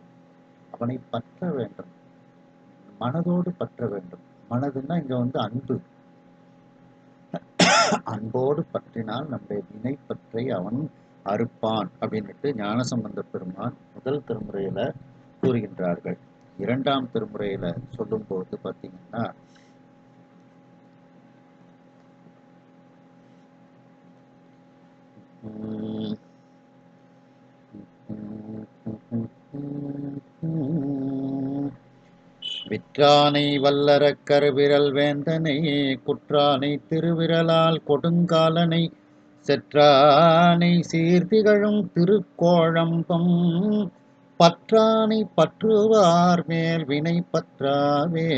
அவனை பற்ற வேண்டும், மனதோடு பற்ற வேண்டும். மனதுன்னா இங்க அன்பு. அன்போடு பற்றினால் நம்முடைய வினை பற்றை அவன் அறுப்பான் அப்படின்னுட்டு ஞானசம்பந்த பெருமான் முதல் திருமுறையில கூறுகின்றார்கள். இரண்டாம் திருமுறையில சொல்லும் போது பார்த்தீங்கன்னா விற்றானை வல்லர கருவிரல் வேந்தனை குற்றானை திருவிரலால் கொடுங்காலனை செற்றானை சீர்திகழும் திருக்கோழம்பம் பற்றானை பற்றுவார் மேல் வினை பற்றாவே.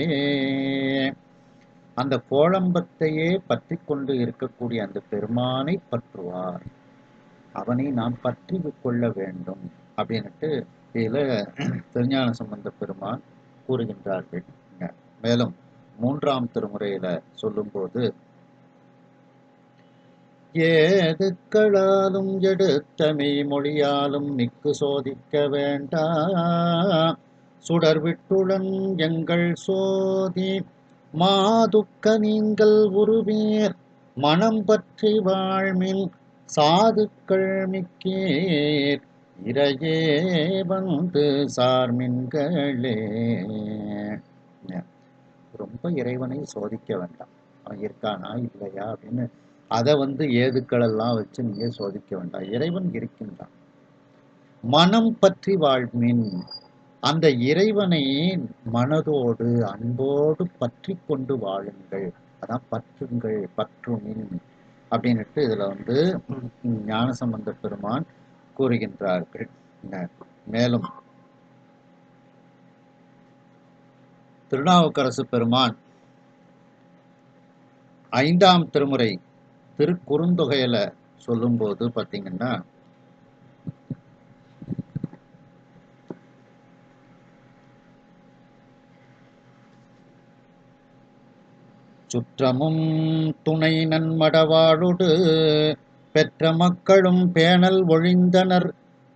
அந்த கோழம்பத்தையே பற்றி கொண்டு இருக்கக்கூடிய அந்த பெருமானை பற்றுவார், அவனை நாம் பற்றி கொள்ள வேண்டும் அப்படின்னுட்டு இதுல திருஞான சம்பந்த பெருமான் கூறுகின்றார்கள். மேலும் மூன்றாம் திருமுறையில சொல்லும்போது ஏதுக்களாலும் எடுத்தமை மொழியாலும் மிக்கு சோதிக்க வேண்டாம் சுடர் விட்டுடன் எங்கள் சோதி மாதுக்க நீங்கள் உருவீர் மனம் பற்றி வாழ்மின் சாதுக்கள் மிக்கீர் இறையே வந்து சார்மின்களே. ரொம்ப இறைவனை சோதிக்க வேண்டாம், அவன் இருக்கானா இல்லையா அப்படின்னு அதை ஏதுக்களெல்லாம் வச்சு நீங்க சோதிக்க வேண்டாம். இறைவன் இருக்கின்றான். மனம் பற்றி வாழ்மின், அந்த இறைவனை மனதோடு அன்போடு பற்றி கொண்டு வாழுங்கள், அதான் பற்றுங்கள், பற்றுமின் அப்படின்னுட்டு இதுல ஞானசம்பந்த பெருமான் கூறுகின்றார்கள். மேலும் திருநாவுக்கரசு பெருமான் ஐந்தாம் திருமுறை திருக்குறுந்தொகையில சொல்லும்போது பார்த்தீங்கன்னா சுற்றமும் துணை நன்மடவாழொடு பெற்ற மக்களும் பேணல் ஒழிந்தனர்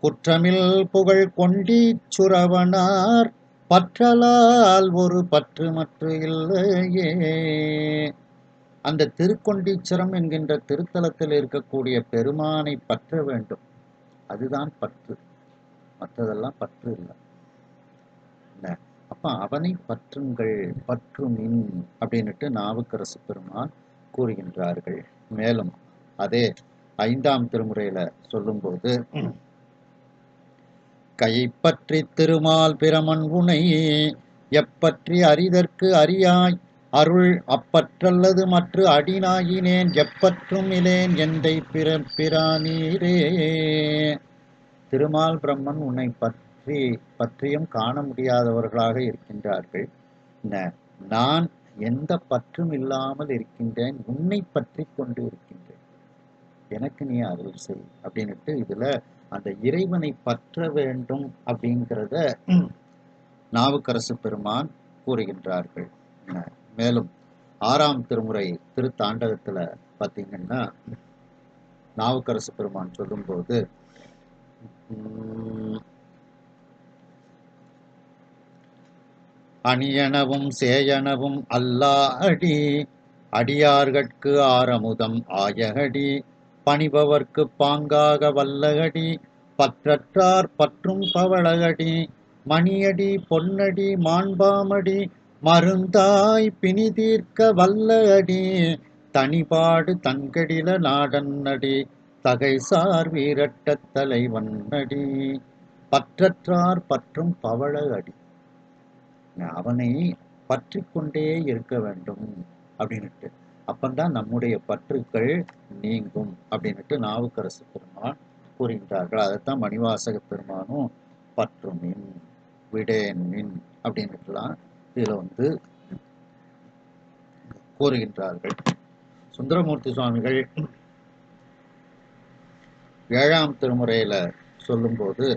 குற்றமில் புகழ் கொண்டீச்சுரவனார் பற்றலால் ஒரு பற்று மற்ற இல்லையே. அந்த திருக்கொண்டீச்சரம் என்கின்ற திருத்தலத்தில் இருக்கக்கூடிய பெருமானை பற்ற வேண்டும், அதுதான் பற்று, மற்றதெல்லாம் பற்று இல்லை. அப்ப அவனை பற்றுங்கள், பற்றுமின் அப்படின்னுட்டு நாவுக்கரசு பெருமான் கூறுகின்றார்கள். மேலும் அதே 5ஆம் திருமுறையில சொல்லும்போது, கைப்பற்றி திருமால் பிரமன் உனை எப்பற்றி அறிதற்கு அறியாய் அருள் அப்பற்றல்லது மற்ற அடினாயினேன் எப்பற்றும் இலேன் எந்தை பிரானீரே. திருமால் பிரம்மன் உன்னை பற்றியும் காண முடியாதவர்களாக இருக்கின்றார்கள். நான் எந்த பற்றும் இல்லாமல் இருக்கின்றேன், உன்னை பற்றி கொண்டு இருக்கின்றேன், எனக்கு நீ அருள் செய் அப்படின்னுட்டு இதுல அந்த இறைவனை பற்ற வேண்டும் அப்படிங்கிறத நாவுக்கரசு பெருமான் கூறுகின்றார்கள். மேலும் 6ஆம் திருமுறை திருத்தாண்டகத்துல பார்த்தீங்கன்னா நாவுக்கரசு பெருமான் சொல்லும்போது, அணியனவும் சேயனவும் அல்லா அடி அடியார்கட்கு ஆரமுதம் ஆயகடி பணிபவர்க்கு பாங்காக வல்லகடி பற்றற்றார் பற்றும் பவளகடி மணியடி பொன்னடி மாண்பாமடி மருந்தாய் பிணி தீர்க்க வல்லகடி தனிபாடு தன்கடில நாடன்னடி தகைசார் வீரட்ட தலைவன்னடி. பற்றற்றார் பற்றும் பவளகடி, அவனை பற்றி கொண்டே இருக்க வேண்டும் அப்படின்னுட்டு, அப்பந்தான் நம்முடைய பற்றுக்கள் நீங்கும் அப்படின்னுட்டு நாவுக்கரசு பெருமான் கூறுகின்றார்கள். அதைத்தான் மணிவாசக பெருமானும் பற்றுமின் விடேன் மின் அப்படின்னுட்டுலாம் இதுல கூறுகின்றார்கள். சுந்தரமூர்த்தி சுவாமிகள் 7ஆம் திருமுறையில சொல்லும்போது,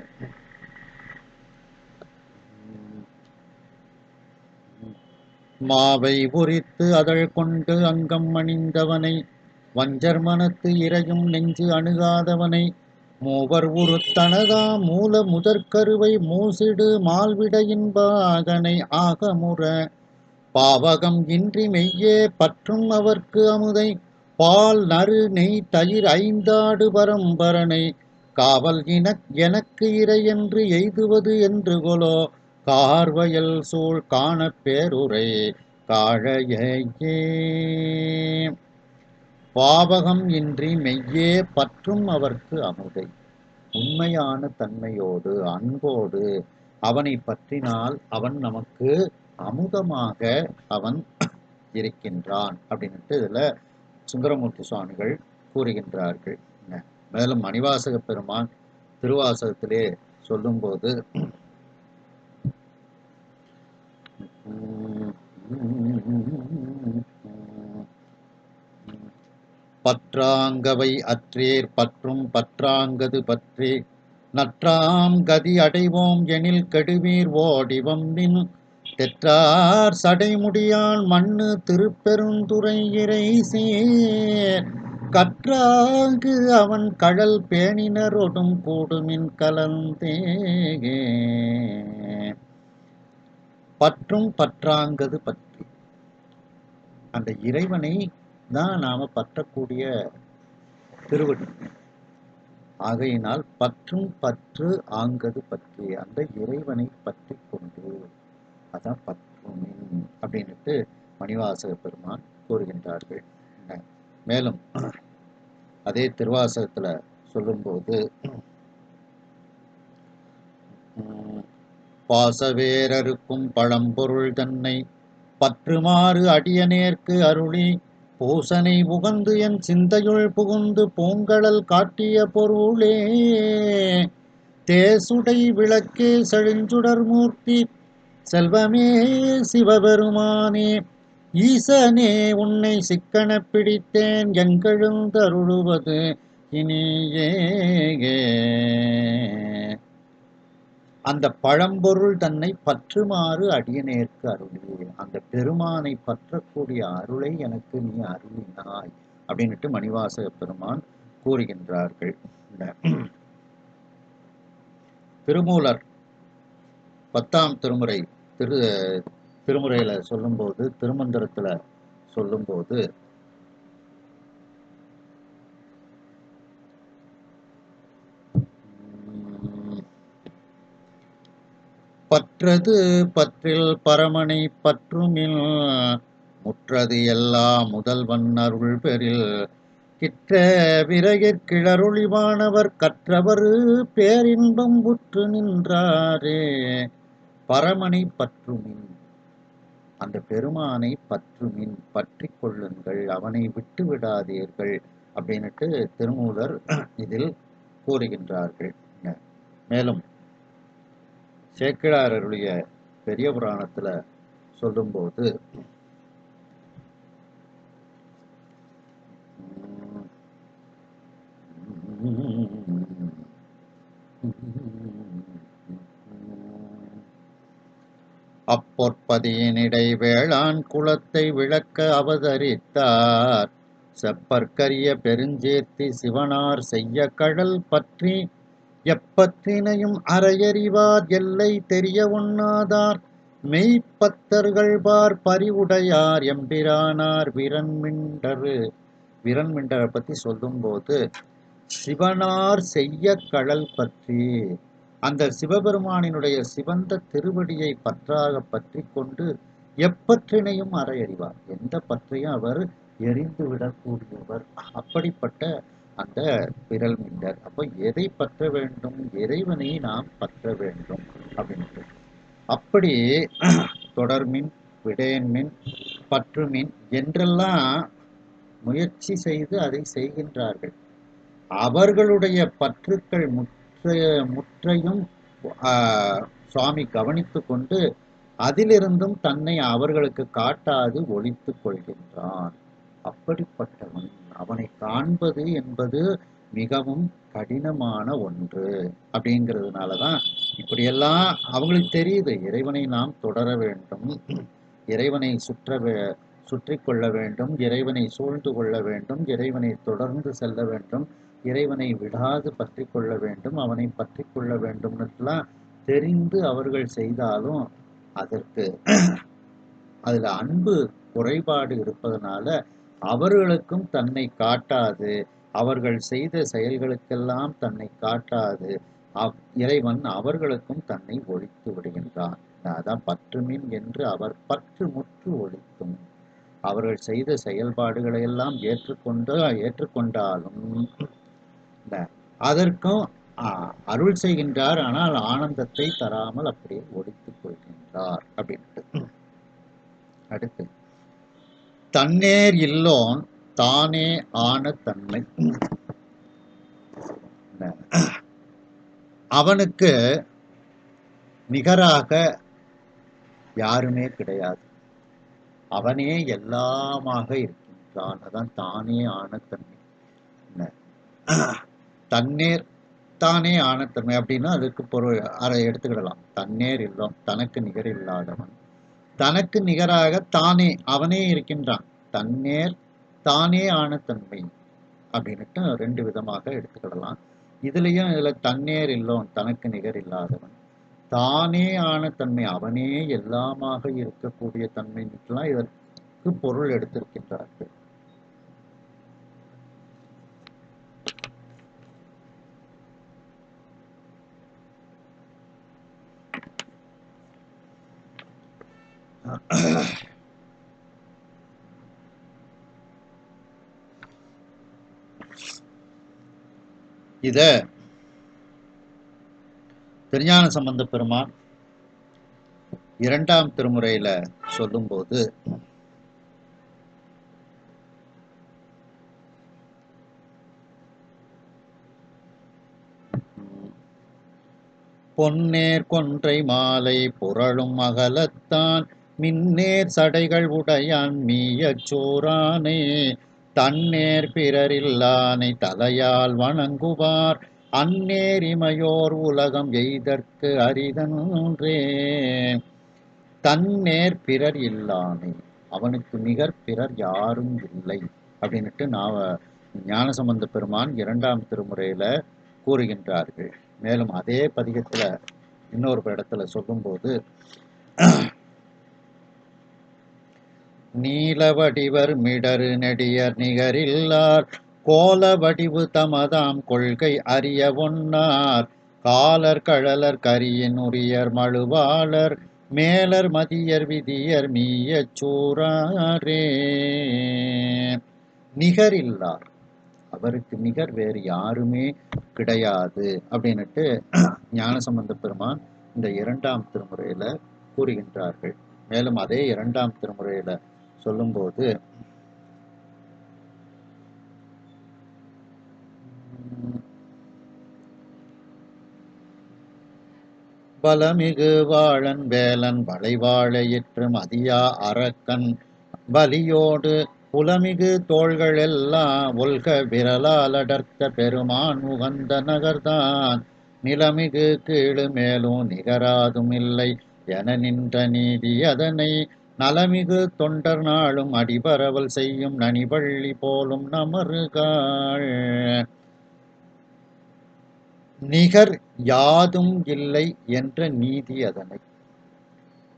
மாவை உரித்து அதழ் கொண்டு அங்கம் அணிந்தவனை வஞ்சர் மனத்து இறையும் நெஞ்சு அணுகாதவனை மூவர் உருத்தனதா மூல முதற்கருவை மூசிடு மால்விடையின்பாகனை ஆகமுற பாவகம் இன்றி மெய்யே பற்றும் அவர்க்கு அமுதை பால் நறு நெய் தயிர் ஐந்தாடு பரம்பரனை காவல் எனக்கு இறை என்று எய்துவது என்று கொலோ கார்வயல் சூழ் காண பேருரை காழையே. பாவகம் இன்றி மெய்யே பற்றும் அவர்க்கு அமுதை, உண்மையான தன்மையோடு அன்போடு அவனை பற்றினால் அவன் நமக்கு அமுதமாக அவன் இருக்கின்றான் அப்படின்ட்டு இதுல சுந்தரமூர்த்தி சுவாமிகள் கூறுகின்றார்கள். மேலும் மணிவாசக பெருமான் திருவாசகத்திலே சொல்லும்போது, பற்றாங்கவை அற்றேர் பற்றும் பற்றாங்கது பற்றி நற்றாம் கதி அடைவோம் எனில் கெடுவீர் ஓடிவம்பின் தெற்றார் சடைமுடியான் மண்ணு திருப்பெருந்துறை இறை சேர் கற்றாங்கு அவன் கழல் பேணினரொடும் கூடுமின் கலந்தே. பற்றும் பற்றாங்கது பற்றி, அந்த இறைவனை தான் நாம பற்றக்கூடிய திருவடி. ஆகையினால் பற்றும் பற்று ஆங்கது பற்றி, அந்த இறைவனை பற்றி கொண்டு, அதான் பற்றுமின் அப்படின்னுட்டு மணிவாசக பெருமான் கூறுகின்றார்கள். மேலும் அதே திருவாசகத்துல சொல்லும்போது, பாசவேரருக்கும் பழம்பொருள் தன்னை பற்றுமாறு அடியனேற்கு அருளி பூசனை உகந்து என் சிந்தையுள் புகுந்து பூங்கடல் காட்டிய பொருளே தேசுடை விளக்கே செழுஞ்சுடர் மூர்த்தி செல்வமே சிவபெருமானே ஈசனே உன்னை சிக்கன பிடித்தேன் எங்கெழுந்தருளுவது இனியே. அந்த பழம்பொருள் தன்னை பற்றுமாறு அடியனேற்கு அருளி, அந்த பெருமானை பற்றக்கூடிய அருளை எனக்கு நீ அருளினாய் அப்படின்னுட்டு மணிவாசக பெருமான் கூறுகின்றார்கள். திருமூலர் 10ஆம் திருமுறை திருமுறையில சொல்லும்போது, திருமந்திரத்துல சொல்லும்போது, பற்றது பற்றில் பரமனை பற்றுமில் முற்றது எல்லா முதல்வன் அருள் பெறில் கிற்ற விறகிற்கிழருளிவானவர் கற்றவர் பேரின்பம் உற்று நின்றாரே. பரமனை பற்றுமின், அந்த பெருமானை பற்றுமின், பற்றி கொள்ளுங்கள், அவனை விட்டு விடாதீர்கள் அப்படின்னுட்டு திருமூலர் இதில் கூறுகின்றார்கள். மேலும் சேக்கிழார் அருளிய பெரிய புராணத்துல சொல்லும்போது, அப்பொற்பதியினிடை வேளாண் குலத்தை விளக்க அவதரித்தார். செப்பற்கரிய பெருஞ்சேர்த்தி சிவனார் செய்ய கடல் பற்றி எப்பற்றினையும் அறையறிவார் எல்லை தெரிய ஒண்ணாதார் மெய்ப்பத்தர்கள் பார் பரிவுடையார் எம்பிரானார் விரண்மிண்டரு. விரண்மிண்டரை பத்தி சொல்லும்போது, சிவனார் செய்ய கடல் பற்றி, அந்த சிவபெருமானினுடைய சிவந்த திருவடியை பற்றாக பற்றி கொண்டு எப்பற்றினையும் அறையறிவார், எந்த பற்றையும் அவர் எரிந்து விடக்கூடியவர். அப்படிப்பட்ட அந்த விரல் மிண்டர். அப்போ எதை பற்ற வேண்டும்? இறைவனை நாம் பற்ற வேண்டும் அப்படின்ட்டு. அப்படி தொடர்மின், விடயன்மின், பற்றுமின் என்றெல்லாம் முயற்சி செய்து அதை செய்கின்றார்கள். அவர்களுடைய பற்றுக்கள் முற்றையும் சுவாமி கவனித்து கொண்டு அதிலிருந்தும் தன்னை அவர்களுக்கு காட்டாது ஒழித்து கொள்கின்றான். அப்படிப்பட்டவன், அவனை காண்பது என்பது மிகவும் கடினமான ஒன்று. அப்படிங்கிறதுனாலதான் இப்படியெல்லாம் அவங்களுக்கு தெரியுது, இறைவனை நாம் தொடர வேண்டும், இறைவனை சுற்றி கொள்ள வேண்டும், இறைவனை சூழ்ந்து கொள்ள வேண்டும், இறைவனை தொடர்ந்து செல்ல வேண்டும், இறைவனை விடாது பற்றி கொள்ள வேண்டும், அவனை பற்றி கொள்ள வேண்டும்னுலாம் தெரிந்து அவர்கள் செய்தாலும் அதற்கு அதுல அன்பு குறைபாடு இருப்பதனால அவர்களுக்கும் தன்னை காட்டாது, அவர்கள் செய்த செயல்களுக்கெல்லாம் தன்னை காட்டாது இறைவன் அவர்களுக்கும் தன்னை ஒழித்து விடுகின்றான். அதான் பற்றுமின் என்று அவர் பற்று முற்று ஒழித்தும், அவர்கள் செய்த செயல்பாடுகளை எல்லாம் ஏற்றுக்கொண்டாலும் அதற்கும் அருள் செய்கின்றார், ஆனால் ஆனந்தத்தை தராமல் அப்படியே ஒழித்துக் கொள்கின்றார் அப்படின்ட்டு. அடுத்து, தன்னேர் இல்லோன் தானே ஆன தன்மை. அவனுக்கு நிகராக யாருமே கிடையாது, அவனே எல்லாமாக இருக்கின்றான். அதான் தானே ஆன தன்மை. தன்னேர் தானே ஆன தன்மை அப்படின்னா அதுக்கு பொருள் அதை எடுத்துக்கிடலாம். தன்னேர் இல்லோன், தனக்கு நிகர் இல்லாதவன், தனக்கு நிகராக தானே அவனே இருக்கின்றான். தன்னேர் தானே ஆன தன்மை அப்படின்னுட்டு ரெண்டு விதமாக எடுத்துக்கிடலாம். இதுல தன்னேர் இல்லோன், தனக்கு நிகர் இல்லாதவன், தானே ஆன தன்மை, அவனே எல்லாமாக இருக்கக்கூடிய தன்மைலாம் இதற்கு பொருள் எடுத்திருக்கின்றார்கள். இத திருஞான சம்பந்த பெருமான் 2ஆம் திருமுறையில சொல்லும்போது, பொன்னேர் கொன்றை மாலை புரளும் அகலத்தான் மின்னேர் சடைகள் உடையான் மீயச் சோரானே தன்னேர் பிறரில்லானை தலையால் வணங்குவார் அந்நேர் இமையோர் உலகம் எய்தற்கு அரிதன்றே. தன்னேர் பிறர் இல்லானை, அவனுக்கு நிகர் பிறர் யாரும் இல்லை அப்படின்னுட்டு ஞானசம்பந்த பெருமான் 2ஆம் திருமுறையில கூறுகின்றார்கள். மேலும் அதே பதிகத்துல இன்னொரு இடத்துல சொல்லும்போது, நீல வடிவர் மிடறு நெடியர் நிகரில்லார் கோல வடிவு தமதாம் கொள்கை அறிய ஒன்னார் காலர் கழலர் கரியின் உரியர் மழுவாளர் மேலர் மதியர் விதியர் மீயச் சூறாரே. நிகரில்லார், அவருக்கு நிகர் வேறு யாருமே கிடையாது அப்படின்னுட்டு ஞானசம்பந்த பெருமான் இந்த 2ஆம் திருமுறையில கூறுகின்றார்கள். மேலும் அதே 2ஆம் திருமுறையில சொல்லும்போது, பலமிகு வாழன் வேலன் வளைவாழையிற்று மதியா அரக்கன் வலியோடு புலமிகு தோள்கள் எல்லாம் ஒல்க விரலால் அடர்த்த பெருமான் உகந்த நகர்தான் நிலமிகு கீழு மேலும் நிகராதும் இல்லை என நின்ற நீதி அதனை நலமிகு தொண்டர் நாளும் அடிபரவல் செய்யும் நனிவள்ளி போலும் நமருகாள். நிகர் யாதும் இல்லை என்ற நீதி அதனை,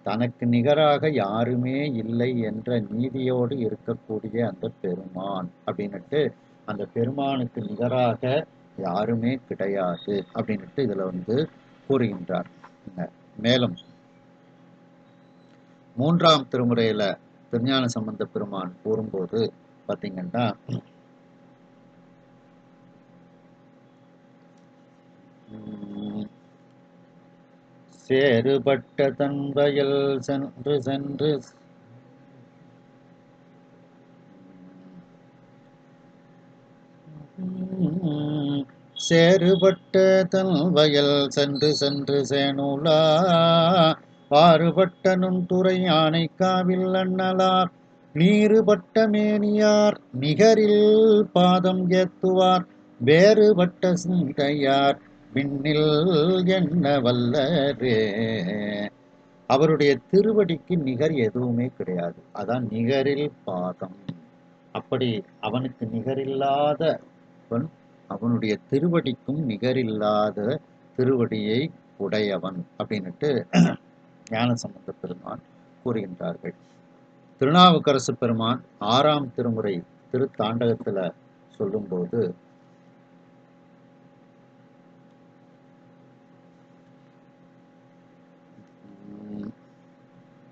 தனக்கு நிகராக யாருமே இல்லை என்ற நீதியோடு இருக்கக்கூடிய அந்த பெருமான் அப்படின்னுட்டு, அந்த பெருமானுக்கு நிகராக யாருமே கிடையாது அப்படின்னுட்டு இதுல கூறுகின்றார். மேலும் 3ஆம் திருமுறையில திருஞான சம்பந்த பெருமான் கூறும்போது பார்த்தீங்கன்னா, சேறுபட்ட தன்வயல் சென்று சென்று சேறுபட்ட தன் வயல் சென்று சென்று சேனுலா பாறுபட்ட நுண்துறை யானை காவில் அண்ணலார் நீருபட்ட மேனியார் நிகரில் பாதம் ஏத்துவார் வேறுபட்ட சிந்தையார் விண்ணில் என்ன வல்லரே. அவருடைய திருவடிக்கு நிகர் எதுவுமே கிடையாது, அதான் நிகரில் பாதம். அப்படி அவனுக்கு நிகரில்லாதவன், அவனுடைய திருவடிக்கும் நிகரில்லாத திருவடியை உடையவன் அப்படின்னுட்டு ஞானசம்பந்த பெருமான் கூறுகின்றார்கள். திருநாவுக்கரசு பெருமான் 6ஆம் திருமுறை திருத்தாண்டகத்துல சொல்லும்போது,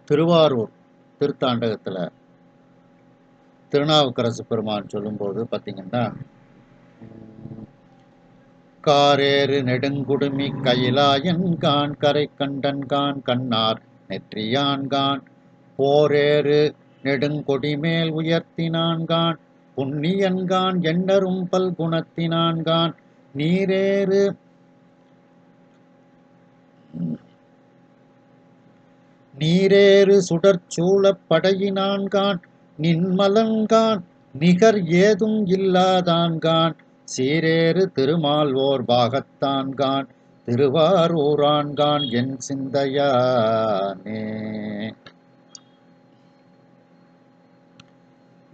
திருவாரூர் திருத்தாண்டகத்துல திருநாவுக்கரசு பெருமான் சொல்லும்போது பார்த்தீங்கன்னா, காரேறு நெடுங்குடுமி கையிலாயன்கான் கரை கண்டன்கான் கண்ணார் நெற்றியான்கான் போரேறு நெடுங்கொடிமேல் உயர்த்தினான்கான் புண்ணியன்கான் எண்ணரும் பல்குணத்தினான்கான் நீரேறு சுடர்ச்சூழப் படையினான்கான் நின்மலன்கான் நிகர் ஏதும் இல்லாதான்கான் சீரேறு திருமால்வோர் பாகத்தான்கான் திருவாரூரான்கான் என் சிந்தையானே.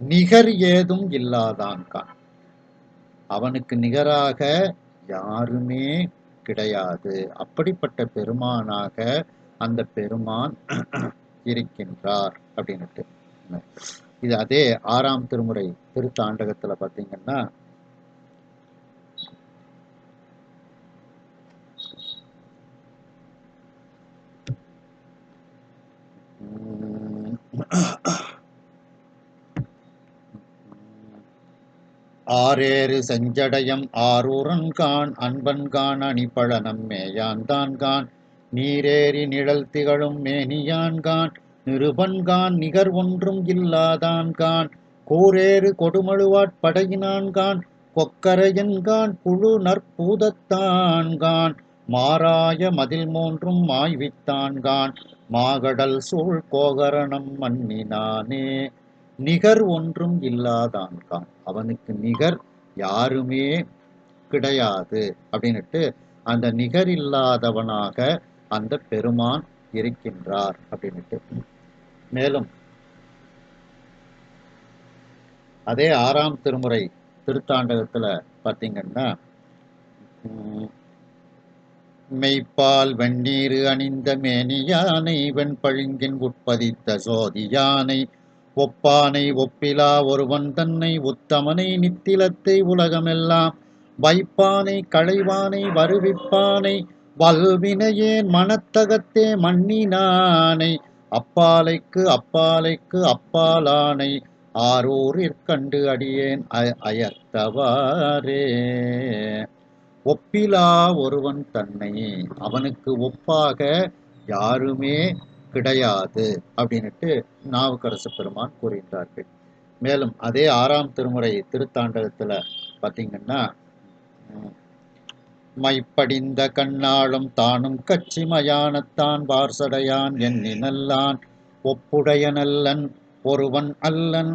நிகர் ஏதும் இல்லாதான்கான், அவனுக்கு நிகராக யாருமே கிடையாது. அப்படிப்பட்ட பெருமானாக அந்த பெருமான் இருக்கின்றார் அப்படின்னுட்டு. இது அதே 6ஆம் திருமுறை திருத்தாண்டகத்துல பார்த்தீங்கன்னா, ஆரேறு செஞ்சடையம் ஆரூரன்கான் அன்பன்கான் அணிபழனம் மேயான்தான்கான் நீரேறி நிழல் திகழும் மேனியான்கான் நிருபன்கான் நிகர் ஒன்றும் இல்லாதான்கான் கூரேறு கொடுமழுவாட் படையினான்கான் கொக்கரையன்கான் புழு நற்பூதத்தான்கான் மாறாய மதில் மூன்றும் மாய்வித்தான்கான் மாகடல் சூழ் கோகரணம் மன்னினானே. நிகர் ஒன்றும் இல்லாதான்கான், அவனுக்கு நிகர் யாருமே கிடையாது அப்படின்னுட்டு அந்த நிகர் இல்லாதவனாக அந்த பெருமான் இருக்கின்றார் அப்படின்னுட்டு. மேலும் அதே 6ஆம் திருமுறை திருத்தாண்டகத்துல பார்த்தீங்கன்னா, மெய்ப்பால் வெண்ணீரு அணிந்த மேனியானை வெண்பழுங்கின் உட்பதித்த சோதியானை ஒப்பானை ஒப்பிலா ஒருவன் தன்னை உத்தமனை நித்திலத்தை உலகமெல்லாம் வைப்பானை களைவானை வருவிப்பானை வல்வினையேன் மனத்தகத்தே மண்ணினானை அப்பாலைக்கு அப்பாலைக்கு அப்பாலானை ஆரூரிற்கண்டு அடியேன் அயர்த்தவாறே. ஒப்பிலா ஒருவன் தன்னை, அவனுக்கு ஒப்பாக யாருமே கிடையாது அப்படின்னுட்டு நாவுக்கரசு பெருமான் கூறுகின்றார்கள். மேலும் அதே 6ஆம் திருமுறை திருத்தாண்டகத்துல பார்த்தீங்கன்னா, மைப்படிந்த கண்ணாளும் தானும் கச்சி மயானத்தான் வார்சடையான் எண்ணி நல்லான் ஒப்புடைய நல்லன் ஒருவன் அல்லன்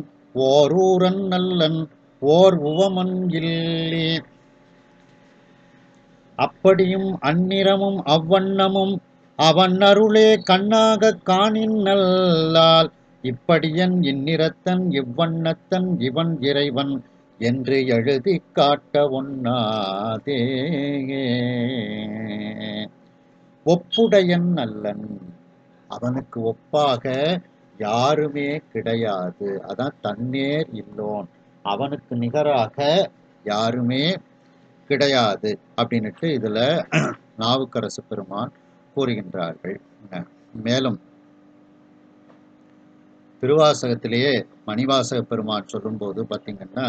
ஓரூரன் நல்லன் ஓர் உவமன் இல்லே. அப்படியும் அந்நிறமும் அவ்வண்ணமும் அவன் அருளே கண்ணாகக் காணின் நல்லால் இப்படியன் இந்நிறத்தன் இவ்வண்ணத்தன் இவன் இறைவன் என்று எழுதி காட்ட ஒண்ணாதே. ஒப்புடையன் அல்லன், அவனுக்கு ஒப்பாக யாருமே கிடையாது. அதான் தன்னேர் இல்லோன், அவனுக்கு நிகராக யாருமே கிடையாது அப்படின்னுட்டு இதுல நாவுக்கரசு பெருமான் கூறுகின்றார்கள். மேலும் திருவாசகத்திலேயே மணிவாசக பெருமான் சொல்லும்போது பார்த்தீங்கன்னா,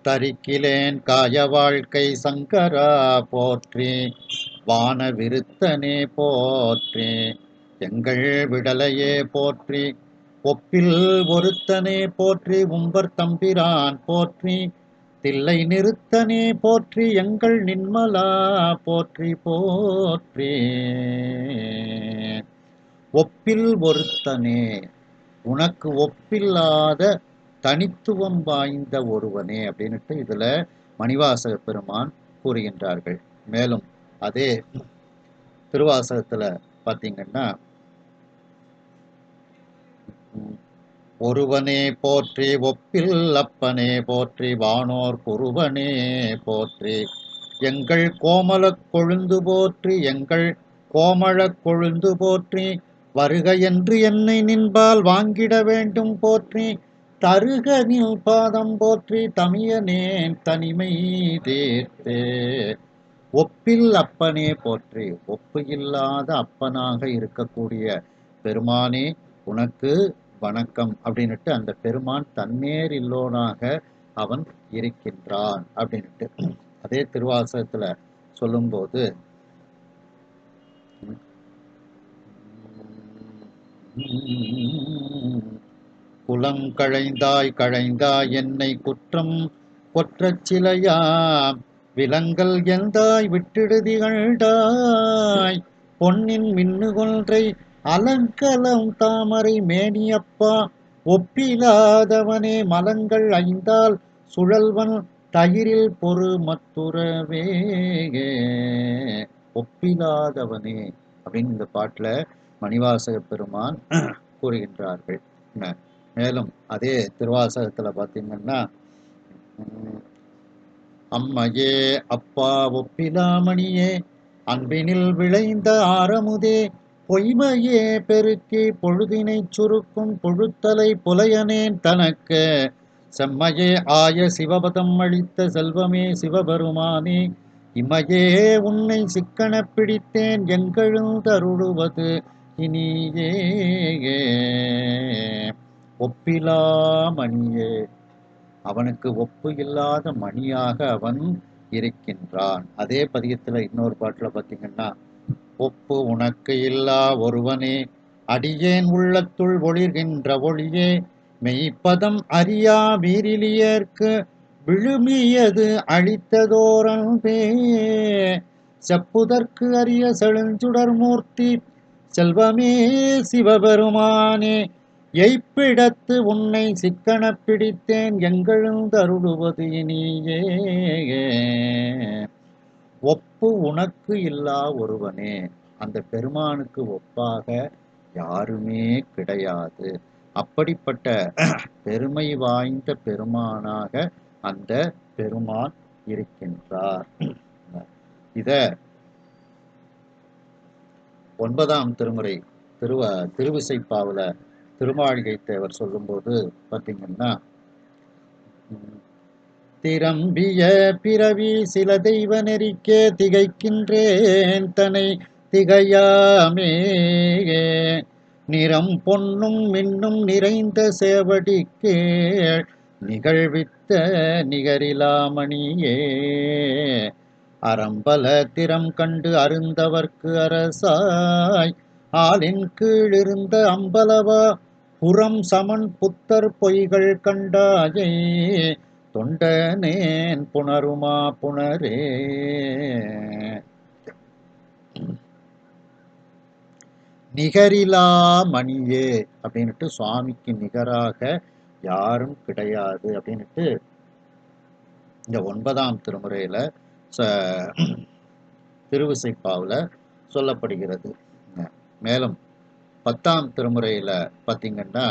தரிக்கிலேன் காய வாழ்க்கை சங்கரா போற்றி வான விருத்தனே போற்றி எங்கள் விடலையே போற்றி ஒப்பில் ஒருத்தனே போற்றி உம்பர் தம்பிரான் போற்றி தில்லை நிறுத்தனே போற்றி எங்கள் நின்மலா போற்றி போற்றி. ஒப்பில் ஒருத்தனே, உனக்கு ஒப்பில்லாத தனித்துவம் வாய்ந்த ஒருவனே அப்படின்னுட்டு இதுல மணிவாசக பெருமான் கூறுகின்றார்கள். மேலும் அதே திருவாசகத்துல பார்த்தீங்கன்னா, ஒருவனே போற்றி ஒப்பில் அப்பனே போற்றி வானோர் குருவனே போற்றி எங்கள் கோமலக் கொழுந்து போற்றி எங்கள் கோமளக் கொழுந்து போற்றி வருக என்று என்னை நின்பால் வாங்கிட வேண்டும் போற்றி தருக நில் பாதம் போற்றி தமியனேன் தனிமை தீர்த்தே. ஒப்பில் அப்பனே போற்றி, ஒப்பு இல்லாத அப்பனாக இருக்கக்கூடிய பெருமானே உனக்கு வணக்கம் அப்படின்னுட்டு அந்த பெருமான் தன்னேர் இல்லோனாக அவன் இருக்கின்றான் அப்படின்னுட்டு அதே திருவாசகத்துல சொல்லும்போது, குலம் கழைந்தாய் கழைந்தாய் என்னை குற்றம் கொற்றச் சிலையாம் விலங்கல் எந்தாய் விட்டிடுதிகழ்டாய் பொன்னின் மின்னுகொன்றை அலங்கலம் தாமரை மேனியப்பா ஒப்பிலாதவனே மலங்கள் ஐந்தால் சுழல்வன் தயிரில் பொறு மத்துறவே. ஒப்பிலாதவனே அப்படின்னு இந்த பாட்டுல மணிவாசக பெருமான் கூறுகின்றார்கள். மேலும் அதே திருவாசகத்துல பார்த்தீங்கன்னா, அம்மையே அப்பா ஒப்பிலாமணியே அன்பினில் விளைந்த ஆரமுதே பொய்மையே பெருக்கி பொழுதினை சுருக்கும் பொழுத்தலை புலையனேன் தனக்கு செம்மையே ஆய சிவபதம் அளித்த செல்வமே சிவபெருமானே இம்மையே உன்னை சிக்கன பிடித்தேன் எங்கெழுந்தருளுவது இனியே. ஒப்பிலாமணியே, அவனுக்கு ஒப்பு இல்லாத மணியாக அவன் இருக்கின்றான். அதே பதிகத்துல இன்னொரு பாட்டுல பார்த்தீங்கன்னா, ஒப்பு உனக்கு இல்லா ஒருவனே அடியேன் உள்ளத்துள் ஒளிர்கின்ற ஒளியே மெய்ப்பதம் அறியா வீரிலியர்க்கு விழுமியது அளித்ததோரன்பே செப்புதற்கு அரிய செழுஞ்சுடர் மூர்த்தி செல்வமே சிவபெருமானே எய்ப்பிடத்து உன்னை சிக்கன பிடித்தேன் எங்கெழுந்தருளுவது இனியே. ஒப்பு உனக்கு இல்லா ஒருவனே, அந்த பெருமானுக்கு ஒப்பாக யாருமே கிடையாது. அப்படிப்பட்ட பெருமை வாய்ந்த பெருமானாக அந்த பெருமான் இருக்கின்றார். இத 9ஆம் திருமுறை திருவிசைப்பாவுல திருமாளிகை தேவர் சொல்லும்போது பார்த்தீங்கன்னா, திரம்பிய பிறவி சில தெய்வ நெறிக்கே திகைக்கின்றேன் தனை திகையாமே, நிறம் பொன்னும் மின்னும் நிறைந்த சேவடிக்கே நிகழ்வித்த நிகரிலாமணியே, அறம்பல திறம் கண்டு அருந்தவர்க்கு அரசாய் ஆலின் கீழிருந்த அம்பலவா புறம் சமன் புத்தர் பொய்கள் கண்டாயே, தொண்டனேன் புணருமா புணரே. நிகரிலா மணியே அப்படின்னுட்டு சுவாமிக்கு நிகராக யாரும் கிடையாது அப்படின்னுட்டு இந்த 9ஆம் திருமுறையில திருவிசைப்பாவுல சொல்லப்படுகிறது. மேலும் 10ஆம் திருமுறையில பார்த்தீங்கன்னா,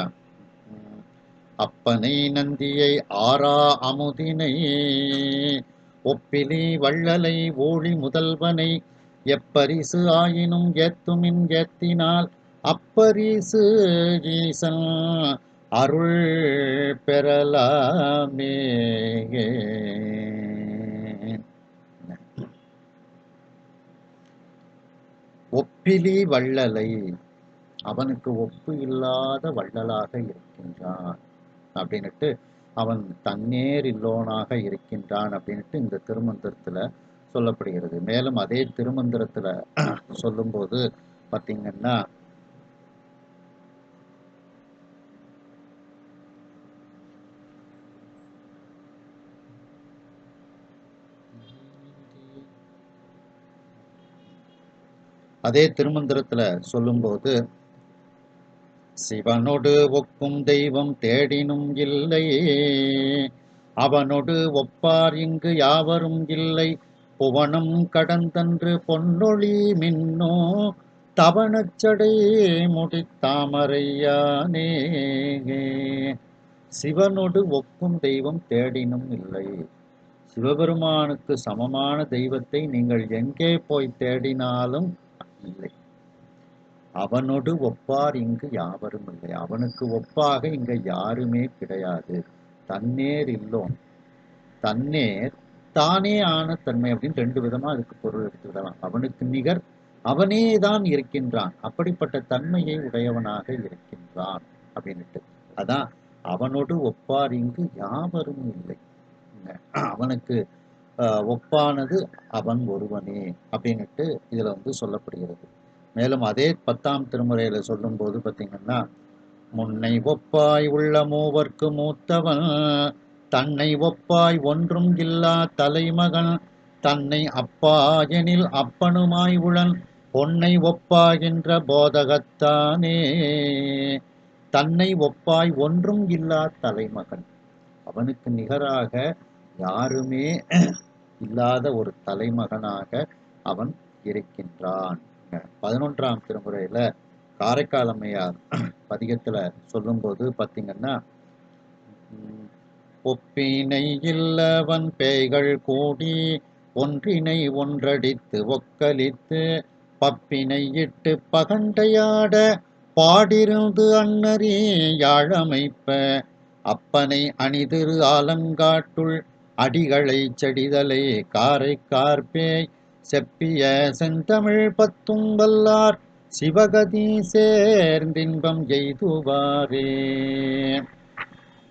அப்பனை நந்தியை ஆரா அமுதினை ஒப்பிலி வள்ளலை ஓழி முதல்வனை எப்பரிசு ஆயினும் ஏத்துமின் ஏத்தினால் அப்பரிசு ஈசன் அருள் பெறலாமே. ஒப்பிலி வள்ளலை, அவனுக்கு ஒப்பு இல்லாத வள்ளலாக இருக்கின்றான் அப்படின்னுட்டு, அவன் தன்னேர் இல்லோனாக இருக்கின்றான் அப்படின்ட்டு இந்த திருமந்திரத்துல சொல்லப்படுகிறது. மேலும் அதே திருமந்திரத்துல சொல்லும்போது பார்த்தீங்கன்னா, அதே திருமந்திரத்துல சொல்லும்போது, சிவனொடு ஒக்கும் தெய்வம் தேடினும் இல்லையே, அவனொடு ஒப்பார் இங்கு யாவரும் இல்லை, புவனம் கடந்தன்று பொன்னொழி மின்னோ தவணச்சடை முடித்தாமரையானே. சிவனொடு ஒக்கும் தெய்வம் தேடினும் இல்லை, சிவபெருமானுக்கு சமமான தெய்வத்தை நீங்கள் எங்கே போய் தேடினாலும் இல்லை. அவனொடு ஒப்பார் இங்கு யாவரும் இல்லை, அவனுக்கு ஒப்பாக இங்க யாருமே கிடையாது. தன்னேர் இல்லோன், தன்னேர் தானே ஆன தன்மை அப்படின்னு 2 விதமா அதுக்கு பொருள் எடுத்துக்கிடலாம். அவனுக்கு நிகர் அவனே தான் இருக்கின்றான், அப்படிப்பட்ட தன்மையை உடையவனாக இருக்கின்றான் அப்படின்ட்டு. அதான் அவனோடு ஒப்பார் இங்கு யாவரும் இல்லை, அவனுக்கு ஒப்பானது அவன் ஒருவனே அப்படின்னுட்டு இதுல சொல்லப்படுகிறது. மேலும் அதே 10ஆம் திருமுறையில சொல்லும்போது பார்த்தீங்கன்னா, முன்னை ஒப்பாய் உள்ள மூவர்க்கு மூத்தவன் தன்னை ஒப்பாய் ஒன்றும் இல்லா தலைமகன் தன்னை அப்பா எனில் அப்பனுமாய் உளன் பொன்னை ஒப்பாகின்ற போதகத்தானே. தன்னை ஒப்பாய் ஒன்றும் இல்லா தலைமகன், அவனுக்கு நிகராக யாருமே இல்லாத ஒரு தலைமகனாக அவன் இருக்கின்றான். 11ஆம் திருமுறையில காரைக்கால் அம்மையார் பதிகத்துல சொல்லும்போது பார்த்தீங்கன்னா, ஒப்பினை இல்லவன் பேய்கள் கூடி ஒன்றினை ஒன்றடித்து ஒக்கலித்து பப்பினை இட்டு பகண்டையாட பாடிருந்து அன்னறி யாழமைப்ப அப்பனை அணிதிரு ஆலங்காட்டுள் அடிகளை செடிதலை காரை கார்பேய் செப்பிய செந்தமிழ் பத்தும் வல்லார் சிவகதி சேர்ந்தின்பம் எய்துவாரே.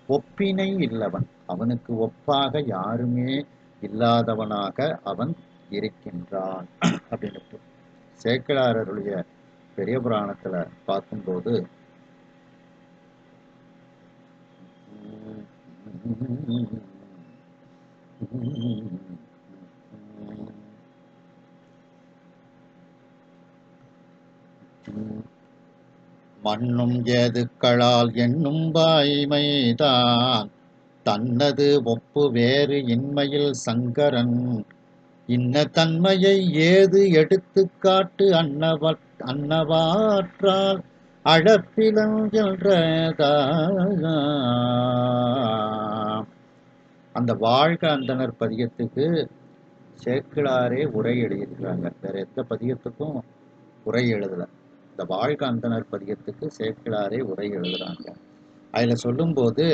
ஒப்பினை இல்லவன், அவனுக்கு ஒப்பாக யாருமே இல்லாதவனாக அவன் இருக்கின்றான் அப்படின்னு சேக்கிழாருடைய பெரிய புராணத்துல பார்க்கும்போது, மண்ணும் ஏதுக்களால் எண்ணும் வாய்மைதான் தன்னது ஒப்பு வேறு இன்மையில் சங்கரன் இன்ன தன்மையை ஏது எடுத்து காட்டு அன்னவாற்றால் அழப்பிலம் என்ற அந்த வாழ்க அந்தனர் பதிகத்துக்கு சேக்கிழாரே உரை எழுதியிருக்கிறாங்க. வேற எந்த பதிகத்துக்கும் உரை எழுதல. இந்த வாழ்க அந்தனர் பதிகத்துக்கு சேக்கிழாரே உரை எழுதுறாங்க. அதுல சொல்லும்போது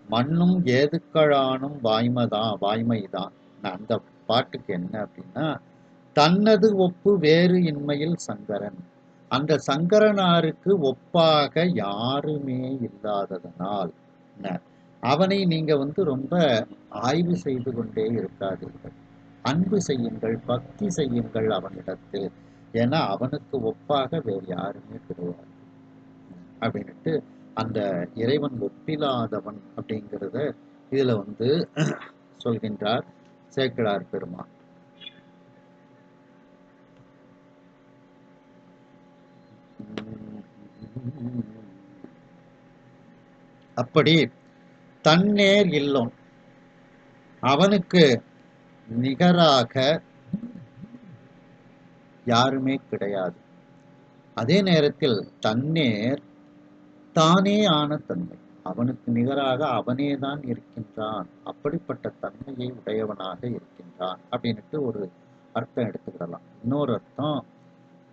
மண்ணும் ஏதுக்கழானும் வாய்மைதான். அந்த பாட்டுக்கு என்ன அப்படின்னா, தன்னது ஒப்பு வேறு இன்மையில் சங்கரன், அந்த சங்கரனாருக்கு ஒப்பாக யாருமே இல்லாததனால் அவனை நீங்க ரொம்ப ஆய்வு செய்து கொண்டே இருக்காதீர்கள், அன்பு செய்யுங்கள், பக்தி செய்யுங்கள் அவனிடத்தில். ஏன்னா அவனுக்கு ஒப்பாக வேறு யாருமே கிடையாது அப்படின்ட்டு அந்த இறைவன் ஒப்பில்லாதவன் அப்படிங்கிறத இதுல சொல்கின்றார் சேக்கிழார் பெருமான். அப்படி தன்னேர் இல்லோன், அவனுக்கு நிகராக யாருமே கிடையாது. அதே நேரத்தில் தன்னேர் தானே ஆன தன்மை, அவனுக்கு நிகராக அவனே தான் இருக்கின்றான், அப்படிப்பட்ட தன்மையை உடையவனாக இருக்கின்றான் அப்படின்ட்டு ஒரு அர்த்தம் எடுத்துக்கிடலாம். இன்னொரு அர்த்தம்,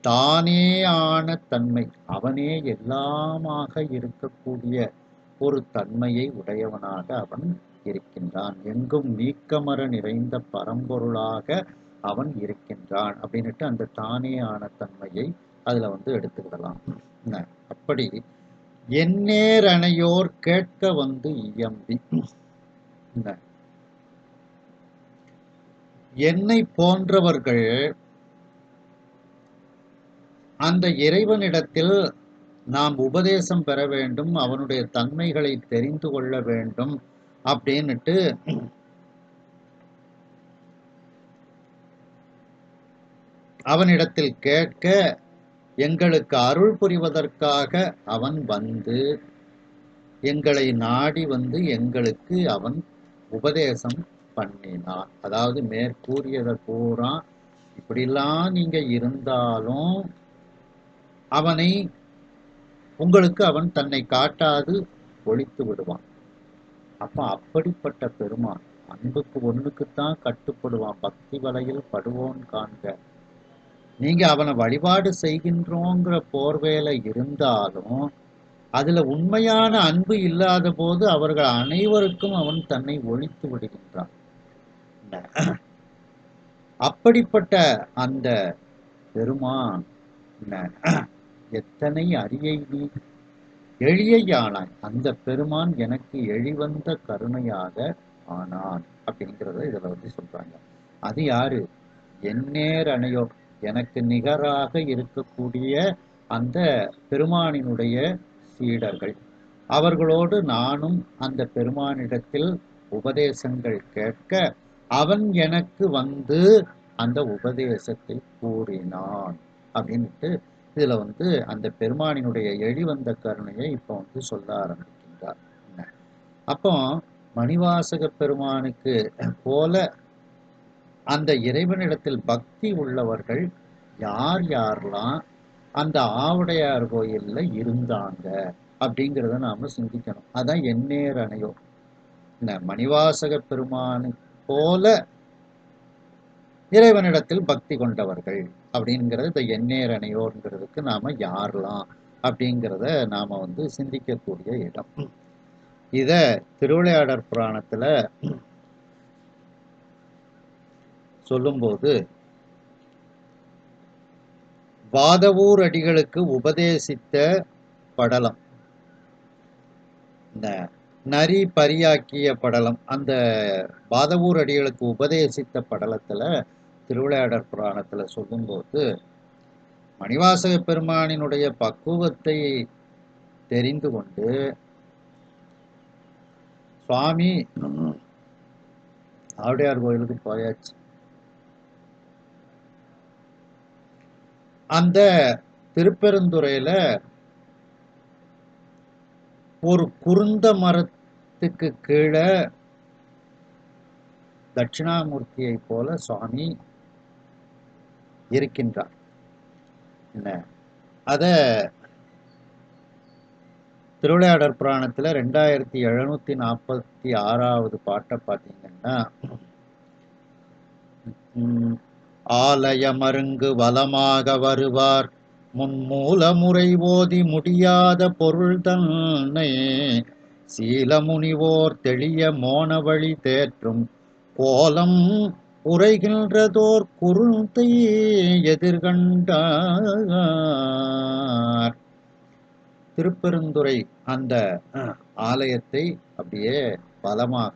தானே ஆன தன்மை, அவனே எல்லாமாக இருக்கக்கூடிய ஒரு தன்மையை உடையவனாக அவன் இருக்கின்றான், எங்கும் நீக்கமர நிறைந்த பரம்பொருளாக அவன் இருக்கின்றான் அப்படின்ட்டு அந்த தானே ஆன தன்மையை அதுல எடுத்துக்கிடலாம். அப்படி எந்நேர் அணையோர் கேட்க இயம்பி, என்னை போன்றவர்கள் அந்த இறைவனிடத்தில் நாம் உபதேசம் பெற வேண்டும், அவனுடைய தன்மைகளை தெரிந்து கொள்ள வேண்டும் அப்படின்னுட்டு அவனிடத்தில் கேட்க, எங்களுக்கு அருள் புரிவதற்காக அவன் எங்களை நாடி எங்களுக்கு அவன் உபதேசம் பண்ணினான். அதாவது மேற்கூறியதை பூரா இப்படிலாம் நீங்க இருந்தாலும் அவனை உங்களுக்கு அவன் தன்னை காட்டாது ஒழித்து விடுவான். அப்ப அப்படிப்பட்ட பெருமான் அன்புக்கு ஒண்ணுக்குத்தான் கட்டுப்படுவான், பக்தி வலையில் படுவோன் காண்க. நீங்க அவனை வழிபாடு செய்கின்றோங்கிற போர்வேல இருந்தாலும் அதுல உண்மையான அன்பு இல்லாத போது அவர்கள் அனைவருக்கும் அவன் தன்னை ஒழித்து விடுகின்றான். அப்படிப்பட்ட அந்த பெருமான் எத்தனை அரியை நீ எளியானாய், அந்த பெருமான் எனக்கு எளிவந்த கருணையாக ஆனான் அப்படிங்கிறத இதுல சொல்றாங்க. அது யாரு? எந்நேர் அணையோர், எனக்கு நிகராக இருக்கக்கூடிய அந்த பெருமானினுடைய சீடர்கள், அவர்களோடு நானும் அந்த பெருமானிடத்தில் உபதேசங்கள் கேட்க அவன் எனக்கு அந்த உபதேசத்தை கூறினான் அப்படின்ட்டு இதுல அந்த பெருமானினுடைய எளிவந்த கருணையை இப்ப சொல்ல ஆரம்பிக்கின்றார். அப்போ மணிவாசக பெருமானுக்கு போல அந்த இறைவனிடத்தில் பக்தி உள்ளவர்கள் யார் யாரெல்லாம் அந்த ஆவுடையார் கோயில்ல இருந்தாங்க அப்படிங்கிறத நாம சிந்திக்கணும். அதான் எந்நேர் அணையோர். மணிவாசக பெருமானு போல இறைவனிடத்தில் பக்தி கொண்டவர்கள் அப்படிங்கிறது இந்த எந்நேர் அணையோர்ங்கிறதுக்கு நாம யாரெல்லாம் அப்படிங்கிறத நாம சிந்திக்கக்கூடிய இடம். இத திருவிளையாடற் புராணத்துல சொல்லும்போது வாதவூர் அடிகளுக்கு உபதேசித்த படலம், இந்த நரி பரியாக்கிய படலம், அந்த வாதவூர் அடிகளுக்கு உபதேசித்த படலத்துல திருவிளையாடற் புராணத்துல சொல்லும்போது மணிவாசக பெருமானினுடைய பக்குவத்தை தெரிந்து கொண்டு சுவாமி ஆவுடையார் கோயிலுக்கு போயாச்சு, அந்த திருப்பெருந்துறையில ஒரு குருந்த மரத்துக்கு கீழே தட்சிணாமூர்த்தியை போல சுவாமி இருக்கின்றார். அத திருவிளையாடற் புராணத்தில் 2746வது பாட்டை பார்த்தீங்கன்னா, ஆலய மருங்கு வலமாக வருவார் முன்மூல முறை ஓதி முடியாத பொருள் தன்னை சீலமுனிவோர் தெளிய மோனவழி தேற்றும் கோலம் உரைகின்றதோர் குருந்தை எதிர்கண்டார். திருப்பெருந்துறை அந்த ஆலயத்தை அப்படியே பலமாக